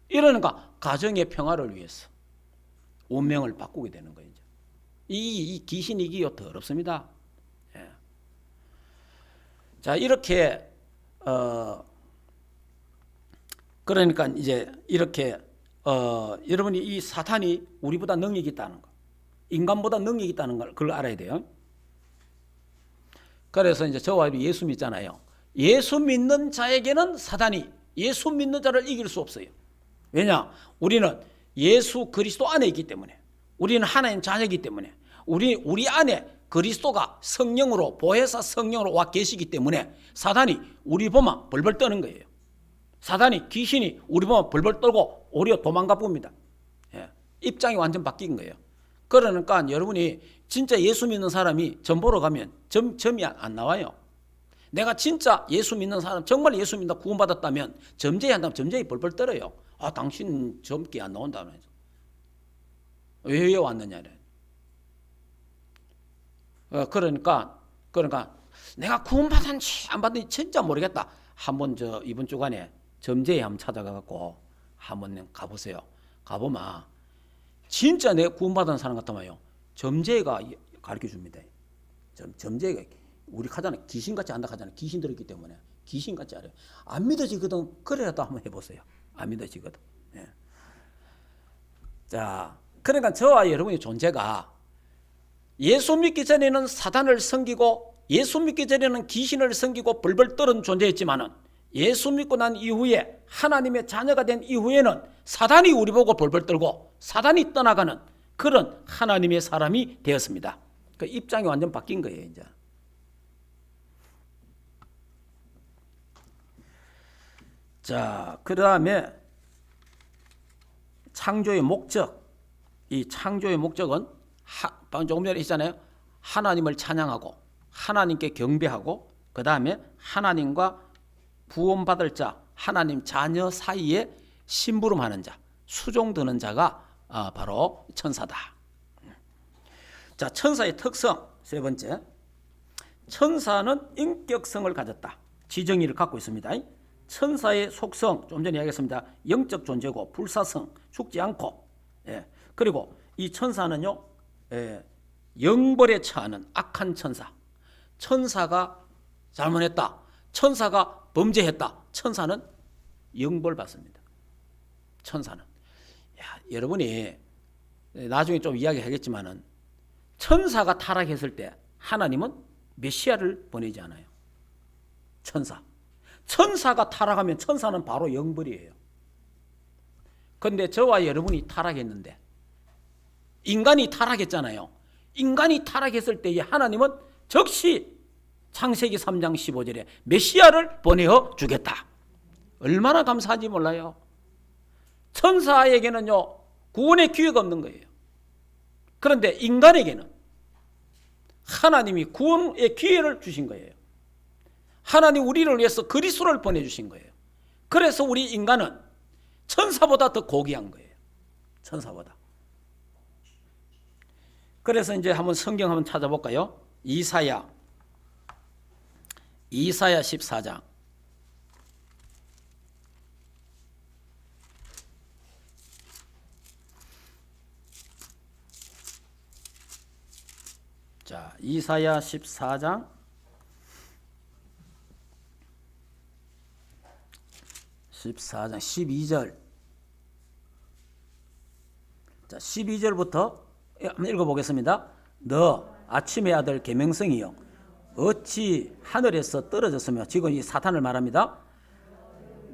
이러니까 가정의 평화를 위해서 운명을 바꾸게 되는 거예요. 이 귀신이기요 더럽습니다. 예. 자, 이렇게 그러니까 이제 이렇게 여러분이 이 사탄이 우리보다 능력이 있다는 거, 인간보다 능력이 있다는 걸 그걸 알아야 돼요. 그래서 이제 저와 예수 믿잖아요. 예수 믿는 자에게는 사탄이 예수 믿는 자를 이길 수 없어요. 왜냐? 우리는 예수 그리스도 안에 있기 때문에, 우리는 하나님 자녀이기 때문에, 우리 안에 그리스도가 성령으로, 보혜사 성령으로 와 계시기 때문에 사탄이 우리 보면 벌벌 떠는 거예요. 사탄이, 귀신이 우리 보면 벌벌 떨고 오히려 도망가 봅니다. 예. 입장이 완전 바뀐 거예요. 그러니까 여러분이 진짜 예수 믿는 사람이 점 보러 가면 점이 안 나와요. 내가 진짜 예수 믿는 사람, 정말 예수 믿는다 구원받았다면 점쟁이 한다면 점쟁이 벌벌 떨어요. 아, 당신 점기 안 나온다면서. 왜 왔느냐. 그러니까 내가 구원받았는지 안 받았는지 진짜 모르겠다. 한번 이번 주간에 점쟁이 한번 찾아가갖고 한번 가보세요. 가보면 진짜 내가 구원받은 사람 같으면요, 점쟁이가 가르쳐 줍니다. 점쟁이가 우리 하잖아, 귀신같이 안다 하잖아. 귀신 들었기 때문에 귀신같이 알아요. 안 믿어지거든. 그래라도 한번 해보세요. 안 믿어지거든. 예. 자, 그러니까 저와 여러분의 존재가 예수 믿기 전에는 사단을 섬기고 예수 믿기 전에는 귀신을 섬기고 벌벌 떠는 존재였지만은 예수 믿고 난 이후에 하나님의 자녀가 된 이후에는 사단이 우리 보고 벌벌 떨고 사단이 떠나가는 그런 하나님의 사람이 되었습니다. 그 입장이 완전 바뀐 거예요, 이제. 자, 그 다음에 창조의 목적. 이 창조의 목적은 조금 전에 했잖아요. 하나님을 찬양하고 하나님께 경배하고 그 다음에 하나님과 구원받을 자, 하나님 자녀 사이에 심부름하는 자, 수종드는 자가 바로 천사다. 자, 천사의 특성 세 번째. 천사는 인격성을 가졌다. 지정의를 갖고 있습니다. 천사의 속성 좀 전에 이야기했습니다. 영적 존재고 불사성, 죽지 않고, 예. 그리고 이 천사는요, 영벌에 처하는 악한 천사. 천사가 잘못했다, 천사가 범죄했다, 천사는 영벌 받습니다. 천사는. 여러분이 나중에 좀 이야기하겠지만은 천사가 타락했을 때 하나님은 메시아를 보내지 않아요. 천사가 타락하면 천사는 바로 영벌이에요. 그런데 저와 여러분이 타락했는데 인간이 타락했잖아요. 인간이 타락했을 때에 하나님은 즉시 창세기 3장 15절에 메시아를 보내어 주겠다. 얼마나 감사한지 몰라요. 천사에게는요, 구원의 기회가 없는 거예요. 그런데 인간에게는 하나님이 구원의 기회를 주신 거예요. 하나님 우리를 위해서 그리스도를 보내주신 거예요. 그래서 우리 인간은 천사보다 더 고귀한 거예요. 천사보다. 그래서 이제 한번 성경 한번 찾아볼까요? 이사야 14장. 자, 이사야 14장 12절. 자, 12절부터 한번 읽어보겠습니다. 너 아침의 아들 계명성이여, 어찌 하늘에서 떨어졌으며, 지금 이 사탄을 말합니다.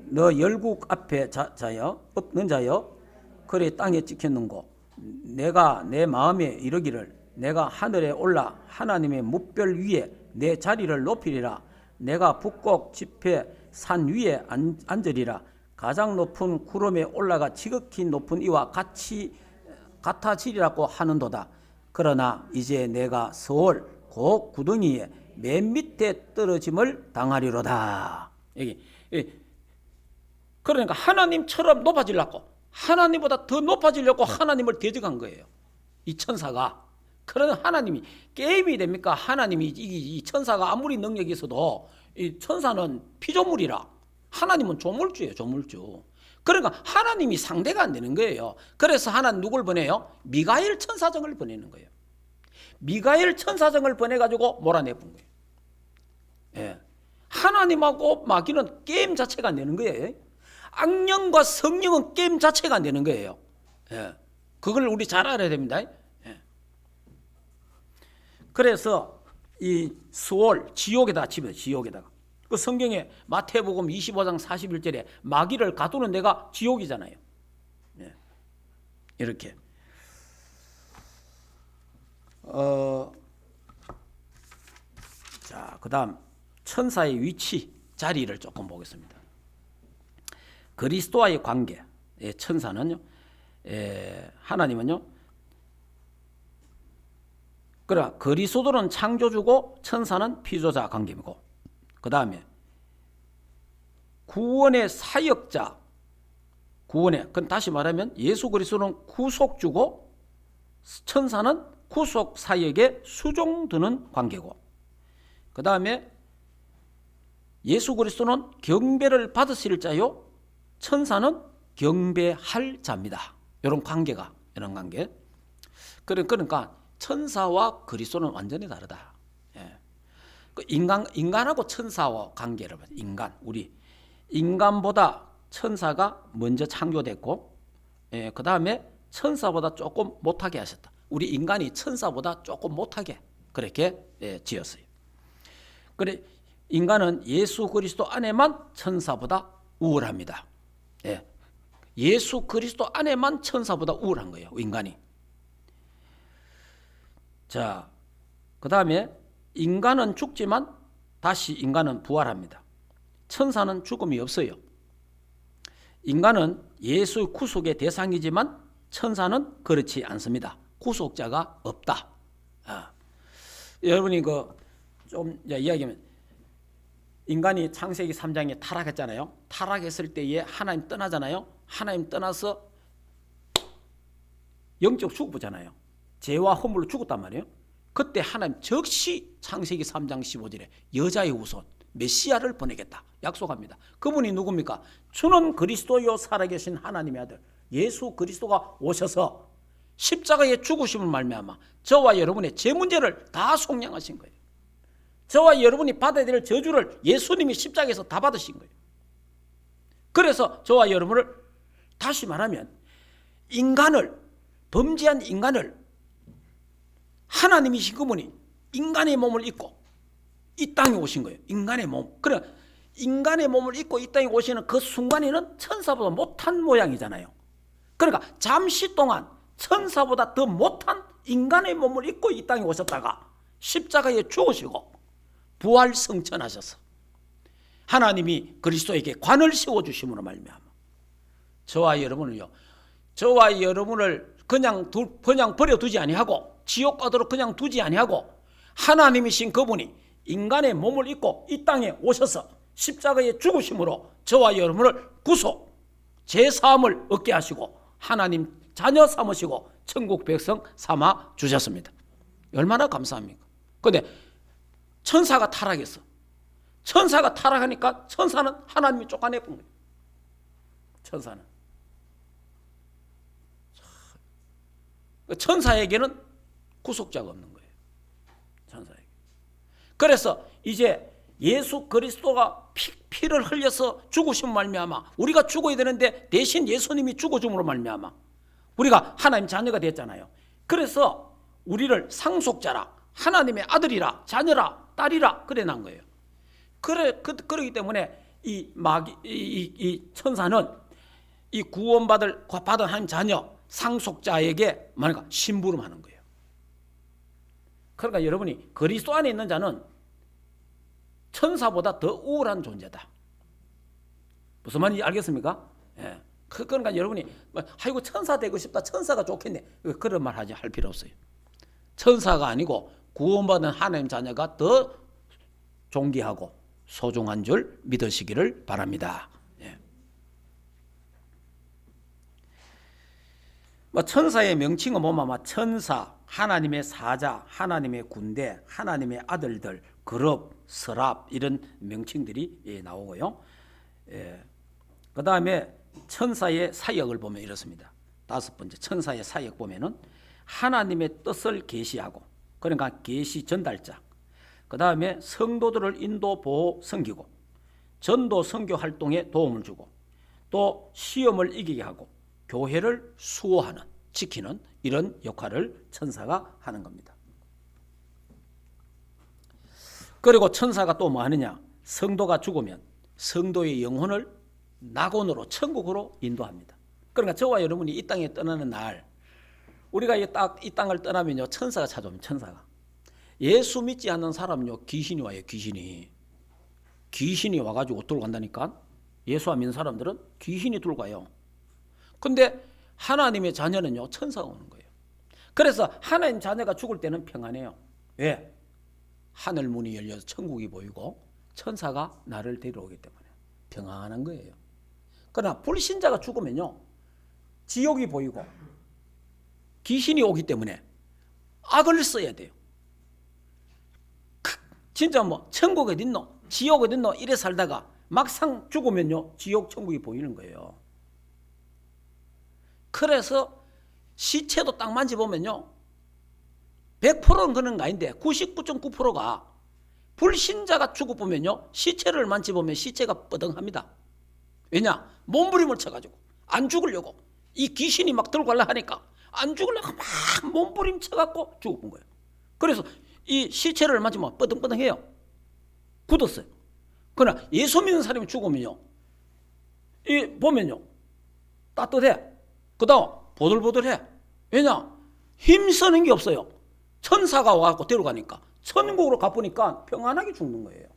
너 열국 앞에 자여, 없는 자여, 그래 땅에 찍혔는고, 내가 내 마음에 이르기를 내가 하늘에 올라 하나님의 뭇별 위에 내 자리를 높이리라. 내가 북곡 지폐 산 위에 앉으리라. 가장 높은 구름에 올라가 지극히 높은 이와 같아지리라고 하는도다. 그러나 이제 내가 서울 그 구덩이에 맨 밑에 떨어짐을 당하리로다. 여기. 그러니까 하나님처럼 높아지려고, 하나님보다 더 높아지려고 하나님을 대적한 거예요. 이 천사가. 그런 하나님이 게임이 됩니까? 하나님이 이 천사가 아무리 능력이 있어도 이 천사는 피조물이라 하나님은 조물주예요. 조물주. 그러니까 하나님이 상대가 안 되는 거예요. 그래서 하나님 누굴 보내요? 미가엘 천사장을 보내는 거예요. 미가엘 천사장을 보내가지고 몰아내본 거예요. 예. 하나님하고 마귀는 게임 자체가 안 되는 거예요. 악령과 성령은 게임 자체가 안 되는 거예요. 예. 그걸 우리 잘 알아야 됩니다. 예. 그래서 이 수월 지옥에다 집어요. 지옥에다가. 그 성경에 마태복음 25장 41절에 마귀를 가두는 데가 지옥이잖아요. 예. 이렇게. 자, 그다음 천사의 위치, 자리를 조금 보겠습니다. 그리스도와의 관계, 천사는요, 하나님은요, 그러나 그리스도는 창조주고 천사는 피조자 관계이고, 그 다음에 구원의 사역자, 그건 다시 말하면 예수 그리스도는 구속주고 천사는 구속 사역에 수종드는 관계고, 그 다음에 예수 그리스도는 경배를 받으실 자요, 천사는 경배할 자입니다. 이런 관계가, 이런 관계. 그러니까 천사와 그리스도는 완전히 다르다. 예. 인간하고 천사와 관계를 봐요. 우리 인간보다 천사가 먼저 창조됐고, 예, 그 다음에 천사보다 조금 못하게 하셨다. 우리 인간이 천사보다 조금 못하게 그렇게 지었어요. 그래, 인간은 예수 그리스도 안에만 천사보다 우월합니다. 예. 예수 그리스도 안에만 천사보다 우월한 거예요, 인간이. 자, 그 다음에 인간은 죽지만 다시 인간은 부활합니다. 천사는 죽음이 없어요. 인간은 예수의 구속의 대상이지만 천사는 그렇지 않습니다. 구속자가 없다. 여러분이 좀 이야기하면 인간이 창세기 3장에 타락했잖아요. 타락했을 때에 하나님 떠나잖아요. 하나님 떠나서 영적 죽었잖아요. 죄와 허물로 죽었단 말이에요. 그때 하나님 즉시 창세기 3장 15절에 여자의 후손 메시아를 보내겠다 약속합니다. 그분이 누굽니까? 주는 그리스도요 살아계신 하나님의 아들 예수 그리스도가 오셔서 십자가의 죽으심을 말미암아 저와 여러분의 죄 문제를 다 속량하신 거예요. 저와 여러분이 받아야 될 저주를 예수님이 십자가에서 다 받으신 거예요. 그래서 저와 여러분을 다시 말하면 범죄한 인간을 하나님이신 그분이 인간의 몸을 입고 이 땅에 오신 거예요. 인간의 몸. 그래 인간의 몸을 입고 이 땅에 오시는 그 순간에는 천사보다 못한 모양이잖아요. 그러니까 잠시 동안 천사보다 더 못한 인간의 몸을 입고 이 땅에 오셨다가 십자가에 죽으시고 부활 승천하셔서 하나님이 그리스도에게 관을 세워주심으로 말미암아 저와 여러분을 그냥 버려두지 아니하고 지옥 가도록 그냥 두지 아니하고 하나님이신 그분이 인간의 몸을 입고 이 땅에 오셔서 십자가에 죽으심으로 저와 여러분을 구속, 죄사함을 얻게 하시고 하나님 자녀 삼으시고 천국 백성 삼아 주셨습니다. 얼마나 감사합니까? 그런데 천사가 타락했어. 천사가 타락하니까 천사는 하나님이 쫓아내본 거예요. 천사에게는 구속자가 없는 거예요. 천사에게. 그래서 이제 예수 그리스도가 피를 흘려서 죽으신 말미암아 우리가 죽어야 되는데 대신 예수님이 죽어줌으로 말미암아 우리가 하나님 자녀가 됐잖아요. 그래서 우리를 상속자라 하나님의 아들이라 자녀라 딸이라 그래 난 거예요. 그러기 때문에 이 천사는 이 구원받은 한 자녀 상속자에게 뭔가 심부름하는 거예요. 그러니까 여러분이 그리스도 안에 있는 자는 천사보다 더 우월한 존재다. 무슨 말인지 알겠습니까? 예. 그러니까 여러분이 아이고 천사 되고 싶다. 천사가 좋겠네. 그런 말 할 필요 없어요. 천사가 아니고 구원받은 하나님 자녀가 더 존귀하고 소중한 줄 믿으시기를 바랍니다. 예. 뭐 천사의 명칭은 뭐마 천사, 하나님의 사자, 하나님의 군대, 하나님의 아들들, 그룹, 서랍 이런 명칭들이 나오고요. 그 다음에 천사의 사역을 보면 이렇습니다. 다섯 번째 천사의 사역 보면은 하나님의 뜻을 계시하고, 그러니까 계시 전달자. 그 다음에 성도들을 인도, 보호, 섬기고, 전도, 선교 활동에 도움을 주고, 또 시험을 이기게 하고, 교회를 수호하는, 지키는 이런 역할을 천사가 하는 겁니다. 그리고 천사가 또 뭐 하느냐? 성도가 죽으면 성도의 영혼을 낙원으로, 천국으로 인도합니다. 그러니까 저와 여러분이 이 땅에 떠나는 날, 우리가 이 땅을 떠나면요, 천사가 찾아오면 천사가. 예수 믿지 않는 사람은요, 귀신이 와요, 귀신이. 귀신이 와가지고 들고 간다니까. 예수 안 믿는 사람들은 귀신이 들고 가요. 근데 하나님의 자녀는요, 천사가 오는 거예요. 그래서 하나님 자녀가 죽을 때는 평안해요. 왜? 하늘 문이 열려서 천국이 보이고 천사가 나를 데려오기 때문에 평안한 거예요. 그러나 불신자가 죽으면요, 지옥이 보이고 귀신이 오기 때문에 악을 써야 돼요. 진짜 뭐 천국 어딨노, 지옥 어딨노 이래 살다가 막상 죽으면요, 지옥 천국이 보이는 거예요. 그래서 시체도 딱 만져보면요, 100%는 그런 거 아닌데 99.9%가 불신자가 죽어보면요, 시체를 만져보면 시체가 뻐덩합니다. 왜냐? 몸부림을 쳐가지고 안 죽으려고, 이 귀신이 막 들고 가려 하니까 안 죽으려고 막 몸부림 쳐갖고 죽어본 거예요. 그래서 이 시체를 만지면 뻐덩뻐덩해요. 굳었어요. 그러나 예수 믿는 사람이 죽으면요, 이 보면요, 따뜻해. 그 다음 보들보들해. 왜냐? 힘쓰는 게 없어요. 천사가 와갖고 데려가니까 천국으로 가보니까 평안하게 죽는 거예요.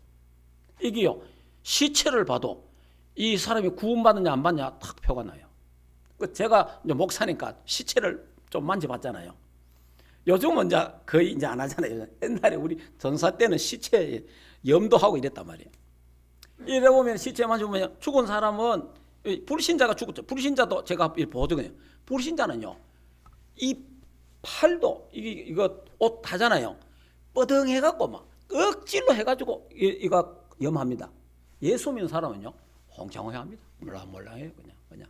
이게요, 시체를 봐도 이 사람이 구원받느냐 안 받느냐 딱 표가 나요. 제가 이제 목사니까 시체를 좀 만져봤잖아요. 요즘은 이제 거의 이제 안 하잖아요. 옛날에 우리 전사 때는 시체 염도하고 이랬단 말이에요. 이래 보면 시체 만져보면 죽은 사람은 불신자가 죽었죠. 불신자도 제가 보거든요. 불신자는요, 이 팔도 이거 옷 다잖아요. 뻐덩해갖고 막 억지로 해가지고 이거 염합니다. 예수 믿는 사람은요, 홍장호해합니다. 몰랑몰랑해요, 그냥.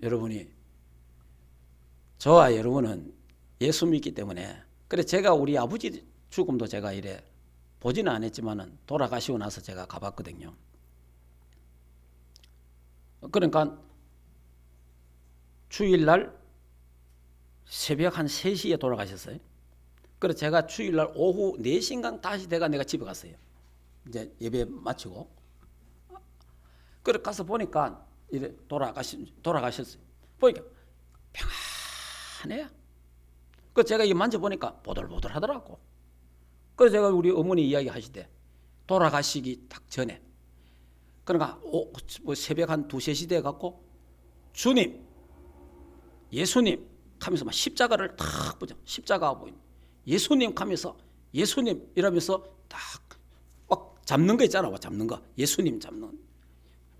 여러분이, 저와 여러분은 예수 믿기 때문에, 그래 제가 우리 아버지 죽음도 제가 이래 보지는 않았지만은 돌아가시고 나서 제가 가봤거든요. 그러니까 주일날 새벽 한 3시에 돌아가셨어요. 그래서 제가 주일날 오후 4시인가 다시 내가 집에 갔어요. 이제 예배 마치고. 그래 가서 보니까 이래 돌아가셨어요. 보니까 평안해요. 그 제가 이거 만져보니까 보들보들 하더라고. 그래서 제가 우리 어머니 이야기 하시되, 돌아가시기 딱 전에, 그러니까 뭐 새벽 한 2, 3시 돼 갖고 주님, 예수님 하면서 막 십자가를 탁 보죠. 십자가가 보이는 예수님 하면서 예수님 이러면서 딱 막 잡는 거 있잖아. 잡는 거. 예수님 잡는.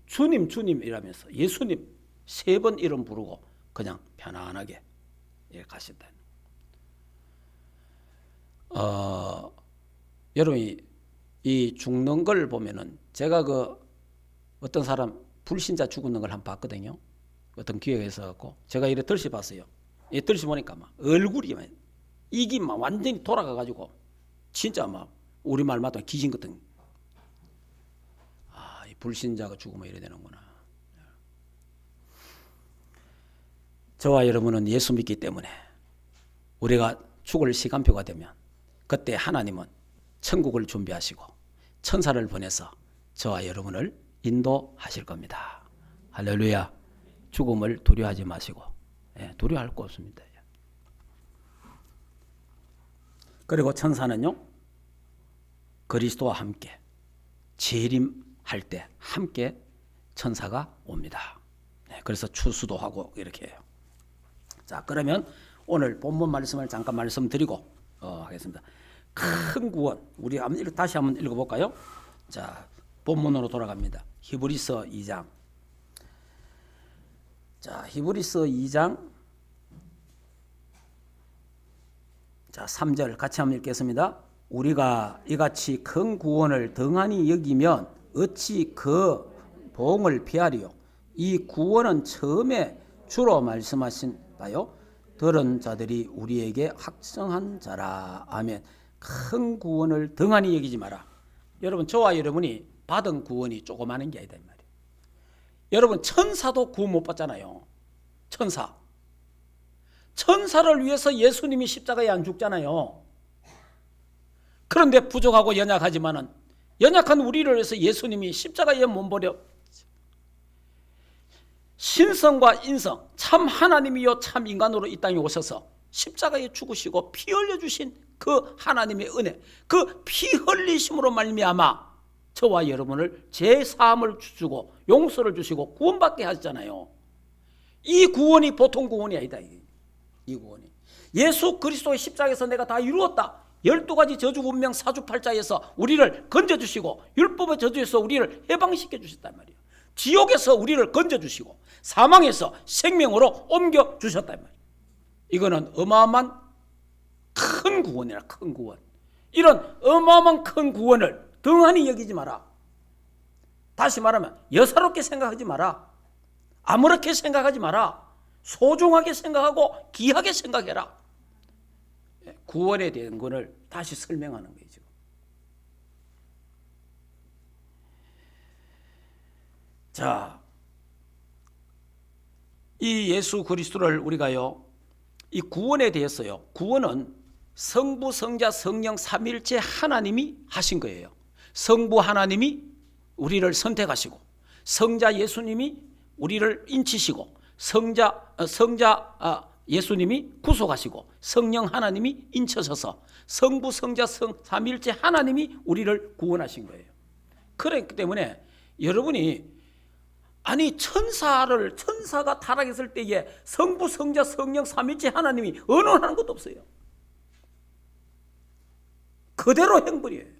주님 이러면서 예수님 3번 이름 부르고 그냥 편안하게 가신다. 여러분이 이 죽는 걸 보면은, 제가 그 어떤 사람 불신자 죽는 걸 한번 봤거든요. 어떤 기회가 있어갖고 제가 이래 덜시 봤어요. 이 덜시 보니까 막 얼굴이 막 이게 막 완전히 돌아가가지고 진짜 막 우리말 맞던 귀신 같은. 이 불신자가 죽으면 이래 되는구나. 저와 여러분은 예수 믿기 때문에 우리가 죽을 시간표가 되면 그때 하나님은 천국을 준비하시고 천사를 보내서 저와 여러분을 인도하실 겁니다. 할렐루야. 죽음을 두려워하지 마시고, 두려워할 거 없습니다. 그리고 천사는요, 그리스도와 함께 재림할 때 함께 천사가 옵니다. 그래서 추수도 하고 이렇게 해요. 자, 그러면 오늘 본문 말씀을 잠깐 말씀드리고 하겠습니다. 큰 구원, 우리 다시 한번 읽어볼까요? 자, 본문으로 돌아갑니다. 히브리서 2장. 자, 히브리서 2장 3절 같이 한번 읽겠습니다. 우리가 이같이 큰 구원을 등한히 여기면 어찌 그 보응을 피하리요. 이 구원은 처음에 주로 말씀하신 바요 들은 자들이 우리에게 확정한 자라. 아멘. 큰 구원을 등한히 여기지 마라. 여러분, 저와 여러분이 받은 구원이 조그마한 게 아니다 이 말이에요. 여러분, 천사도 구원 못 받잖아요. 천사를 위해서 예수님이 십자가에 안 죽잖아요. 그런데 부족하고 연약하지만은 연약한 우리를 위해서 예수님이 십자가에 몸버려 신성과 인성, 참 하나님이요 참 인간으로 이 땅에 오셔서 십자가에 죽으시고 피 흘려주신 그 하나님의 은혜, 그 피 흘리심으로 말미암아 저와 여러분을 제사함을 주시고 용서를 주시고 구원받게 하셨잖아요. 이 구원이 보통 구원이 아니다. 이 구원이 예수 그리스도의 십자가에서 내가 다 이루었다. 12가지 저주 운명 사주팔자에서 우리를 건져주시고 율법의 저주에서 우리를 해방시켜 주셨단 말이에요. 지옥에서 우리를 건져주시고 사망에서 생명으로 옮겨주셨단 말이에요. 이거는 어마어마한 큰 구원이라. 큰 구원. 이런 어마어마한 큰 구원을 등한히 여기지 마라. 다시 말하면 여사롭게 생각하지 마라. 아무렇게 생각하지 마라. 소중하게 생각하고 귀하게 생각해라. 구원에 대한 것을 다시 설명하는 거죠. 자, 이 예수 그리스도를 우리가요, 이 구원에 대해서요, 구원은 성부, 성자, 성령 삼위일체 하나님이 하신 거예요. 성부 하나님이 우리를 선택하시고, 성자 예수님이 우리를 인치시고, 성자 예수님이 구속하시고, 성령 하나님이 인쳐서서 성부, 성자, 삼위일체 하나님이 우리를 구원하신 거예요. 그렇기 때문에 여러분이 아니 천사가 타락했을 때에 성부, 성자, 성령 삼위일체 하나님이 언언하는 것도 없어요. 그대로 행벌이에요.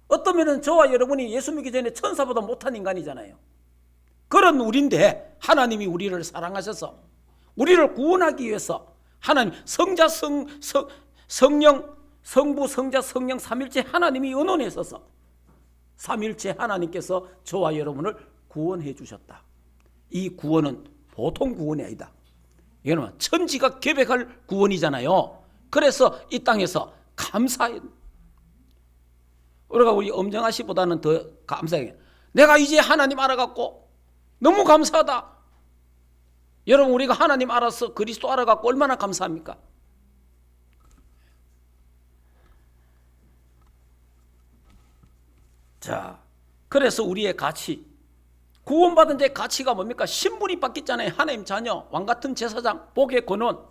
어떠면은 저와 여러분이 예수 믿기 전에 천사보다 못한 인간이잖아요. 그런 우리인데 하나님이 우리를 사랑하셔서 우리를 구원하기 위해서 하나님 성자, 성령, 성부, 성자, 성령 삼위일체 하나님이 언언했어서 삼위일체 하나님께서 저와 여러분을 구원해 주셨다. 이 구원은 보통 구원이 아니다. 이거는 천지가 계획할 구원이잖아요. 그래서 이 땅에서 감사해. 우리가 우리 엄정아 씨보다는 더 감사해. 내가 이제 하나님 알아갖고 너무 감사하다. 여러분, 우리가 하나님 알아서 그리스도 알아갖고 얼마나 감사합니까? 자, 그래서 우리의 가치, 구원받은 자의 가치가 뭡니까? 신분이 바뀌었잖아요. 하나님 자녀, 왕같은 제사장, 복의 근원.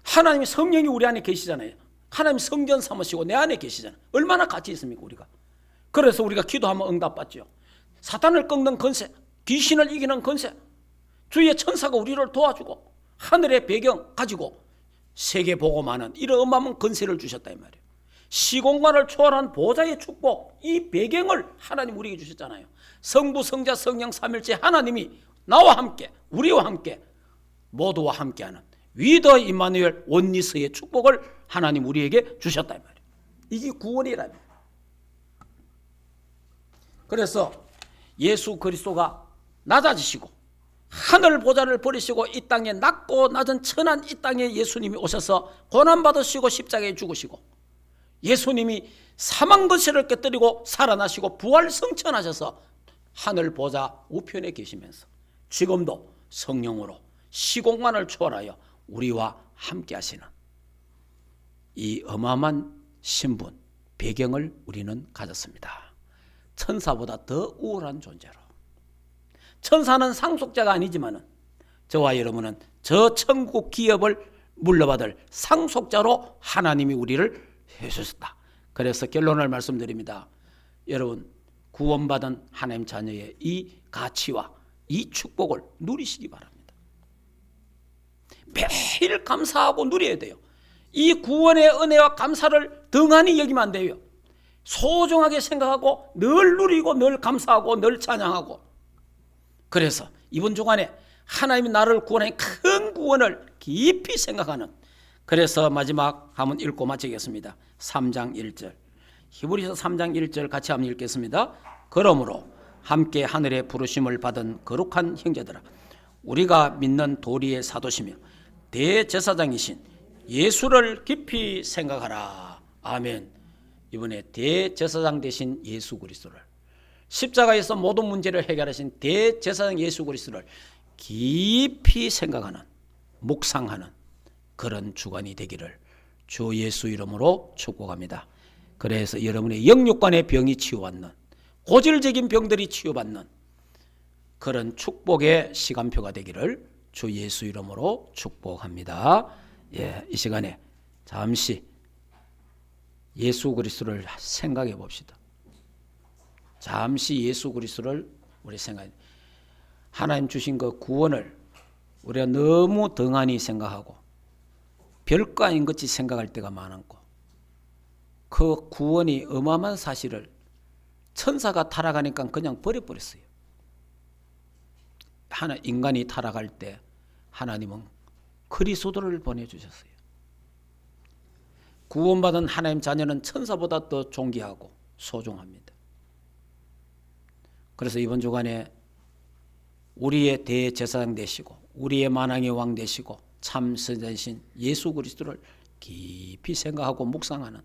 하나님의 성령이 우리 안에 계시잖아요. 하나님 성전 삼으시고 내 안에 계시잖아요. 얼마나 가치 있습니까, 우리가? 그래서 우리가 기도하면 응답받죠. 사탄을 꺾는 권세, 귀신을 이기는 권세, 주의 천사가 우리를 도와주고 하늘의 배경 가지고 세계 보고 많은 이런 어마어마한 권세를 주셨다 이 말이에요. 시공간을 초월한 보좌의 축복, 이 배경을 하나님 우리에게 주셨잖아요. 성부, 성자, 성령 삼위일체 하나님이 나와 함께, 우리와 함께, 모두와 함께하는 위더 임마누엘 원리스의 축복을 하나님 우리에게 주셨다 이 말이에요. 이게 구원이라는 거예요. 그래서 예수 그리스도가 낮아지시고 하늘 보좌를 버리시고 이 땅에 낮고 낮은 천한 이 땅에 예수님이 오셔서 고난받으시고 십자가에 죽으시고 예수님이 사망 거실을 깨뜨리고 살아나시고 부활 성천하셔서 하늘 보좌 우편에 계시면서 지금도 성령으로 시공간을 초월하여 우리와 함께 하시는 이 어마어마한 신분, 배경을 우리는 가졌습니다. 천사보다 더 우월한 존재로. 천사는 상속자가 아니지만은 저와 여러분은 저 천국 기업을 물려받을 상속자로 하나님이 우리를 해주셨다. 그래서 결론을 말씀드립니다. 여러분, 구원받은 하나님 자녀의 이 가치와 이 축복을 누리시기 바랍니다. 매일 감사하고 누려야 돼요. 이 구원의 은혜와 감사를 등한히 여기면 안 돼요. 소중하게 생각하고 늘 누리고 늘 감사하고 늘 찬양하고 그래서 이번 주간에 하나님이 나를 구원하는 큰 구원을 깊이 생각하는, 그래서 마지막 한번 읽고 마치겠습니다. 3장 1절, 히브리서 3장 1절 같이 한번 읽겠습니다. 그러므로 함께 하늘의 부르심을 받은 거룩한 형제들아, 우리가 믿는 도리의 사도시며 대제사장이신 예수를 깊이 생각하라. 아멘. 이번에 대제사장 되신 예수 그리스도를, 십자가에서 모든 문제를 해결하신 대제사장 예수 그리스도를 깊이 생각하는, 묵상하는 그런 주간이 되기를 주 예수 이름으로 축복합니다. 그래서 여러분의 영육간의 병이 치유받는, 고질적인 병들이 치유받는 그런 축복의 시간표가 되기를 주 예수 이름으로 축복합니다. 이 시간에 잠시 예수 그리스도를 생각해 봅시다. 잠시 예수 그리스도를 우리 생각해, 하나님 주신 그 구원을 우리가 너무 덩하니 생각하고 별거 아닌 것이 생각할 때가 많았고, 그 구원이 어마어마한 사실을 천사가 타락하니까 그냥 버려버렸어요. 인간이 타락할 때 하나님은 그리스도를 보내주셨어요. 구원받은 하나님 자녀는 천사보다 더 존귀하고 소중합니다. 그래서 이번 주간에 우리의 대제사장 되시고 우리의 만왕의 왕 되시고 참 선자이신 예수 그리스도를 깊이 생각하고 묵상하는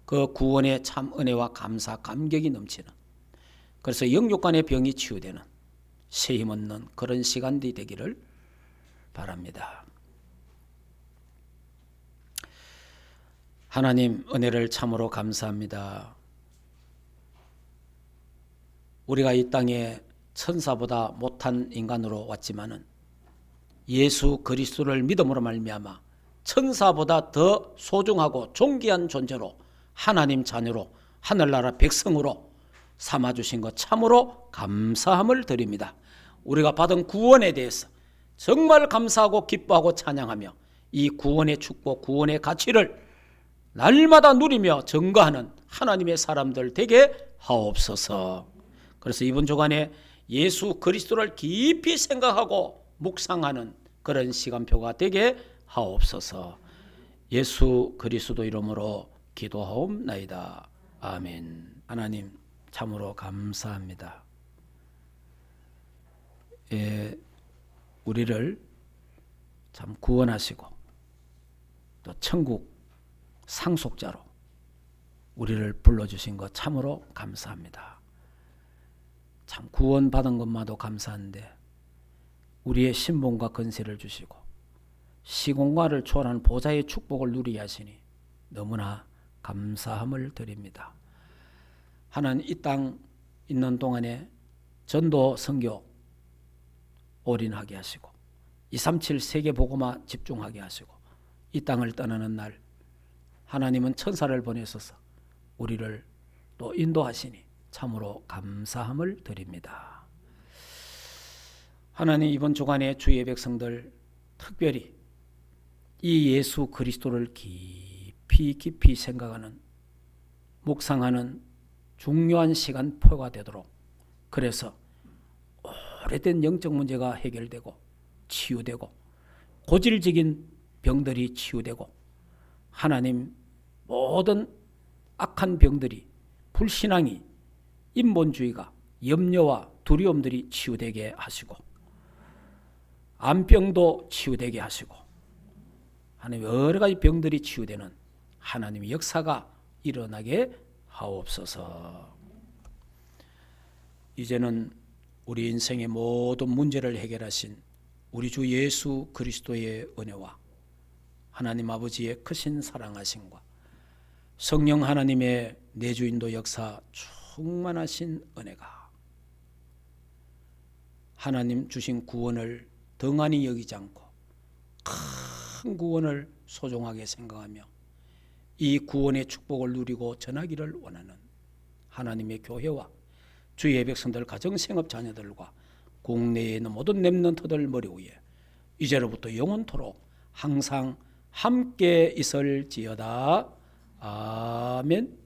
그 구원의 참 은혜와 감사 감격이 넘치는, 그래서 영육간의 병이 치유되는 새 힘 얻는 그런 시간들이 되기를 바랍니다. 하나님 은혜를 참으로 감사합니다. 우리가 이 땅에 천사보다 못한 인간으로 왔지만은 예수 그리스도를 믿음으로 말미암아 천사보다 더 소중하고 존귀한 존재로 하나님 자녀로 하늘나라 백성으로 삼아주신 것 참으로 감사함을 드립니다. 우리가 받은 구원에 대해서 정말 감사하고 기뻐하고 찬양하며 이 구원의 축복, 구원의 가치를 날마다 누리며 증거하는 하나님의 사람들 되게 하옵소서. 그래서 이번 주간에 예수 그리스도를 깊이 생각하고 묵상하는 그런 시간표가 되게 하옵소서. 예수 그리스도 이름으로 기도하옵나이다. 아멘. 하나님 참으로 감사합니다. 우리를 참 구원하시고 또 천국 상속자로 우리를 불러주신 것 참으로 감사합니다. 참 구원받은 것마도 감사한데 우리의 신분과 건세를 주시고 시공간을 초월하는 보좌의 축복을 누리게 하시니 너무나 감사함을 드립니다. 하나님 이 땅 있는 동안에 전도 선교 올인하게 하시고 237 세계복음화 집중하게 하시고 이 땅을 떠나는 날 하나님은 천사를 보내셔서 우리를 또 인도하시니 참으로 감사함을 드립니다. 하나님 이번 주간에 주의 백성들 특별히 이 예수 그리스도를 깊이 생각하는 묵상하는 중요한 시간표가 되도록, 그래서 오래된 영적 문제가 해결되고 치유되고 고질적인 병들이 치유되고 하나님 모든 악한 병들이, 불신앙이, 인본주의가, 염려와 두려움들이 치유되게 하시고 암병도 치유되게 하시고 하나님 여러 가지 병들이 치유되는 하나님의 역사가 일어나게 하옵소서. 이제는 우리 인생의 모든 문제를 해결하신 우리 주 예수 그리스도의 은혜와 하나님 아버지의 크신 사랑하심과 성령 하나님의 내주인도 역사 충만하신 은혜가 하나님 주신 구원을 덩하니 여기지 않고 큰 구원을 소중하게 생각하며 이 구원의 축복을 누리고 전하기를 원하는 하나님의 교회와 주의 백성들 가정생업 자녀들과 국내에 있는 모든 렘넌트들 머리 위에 이제로부터 영원토록 항상 함께 있을지어다. 아멘.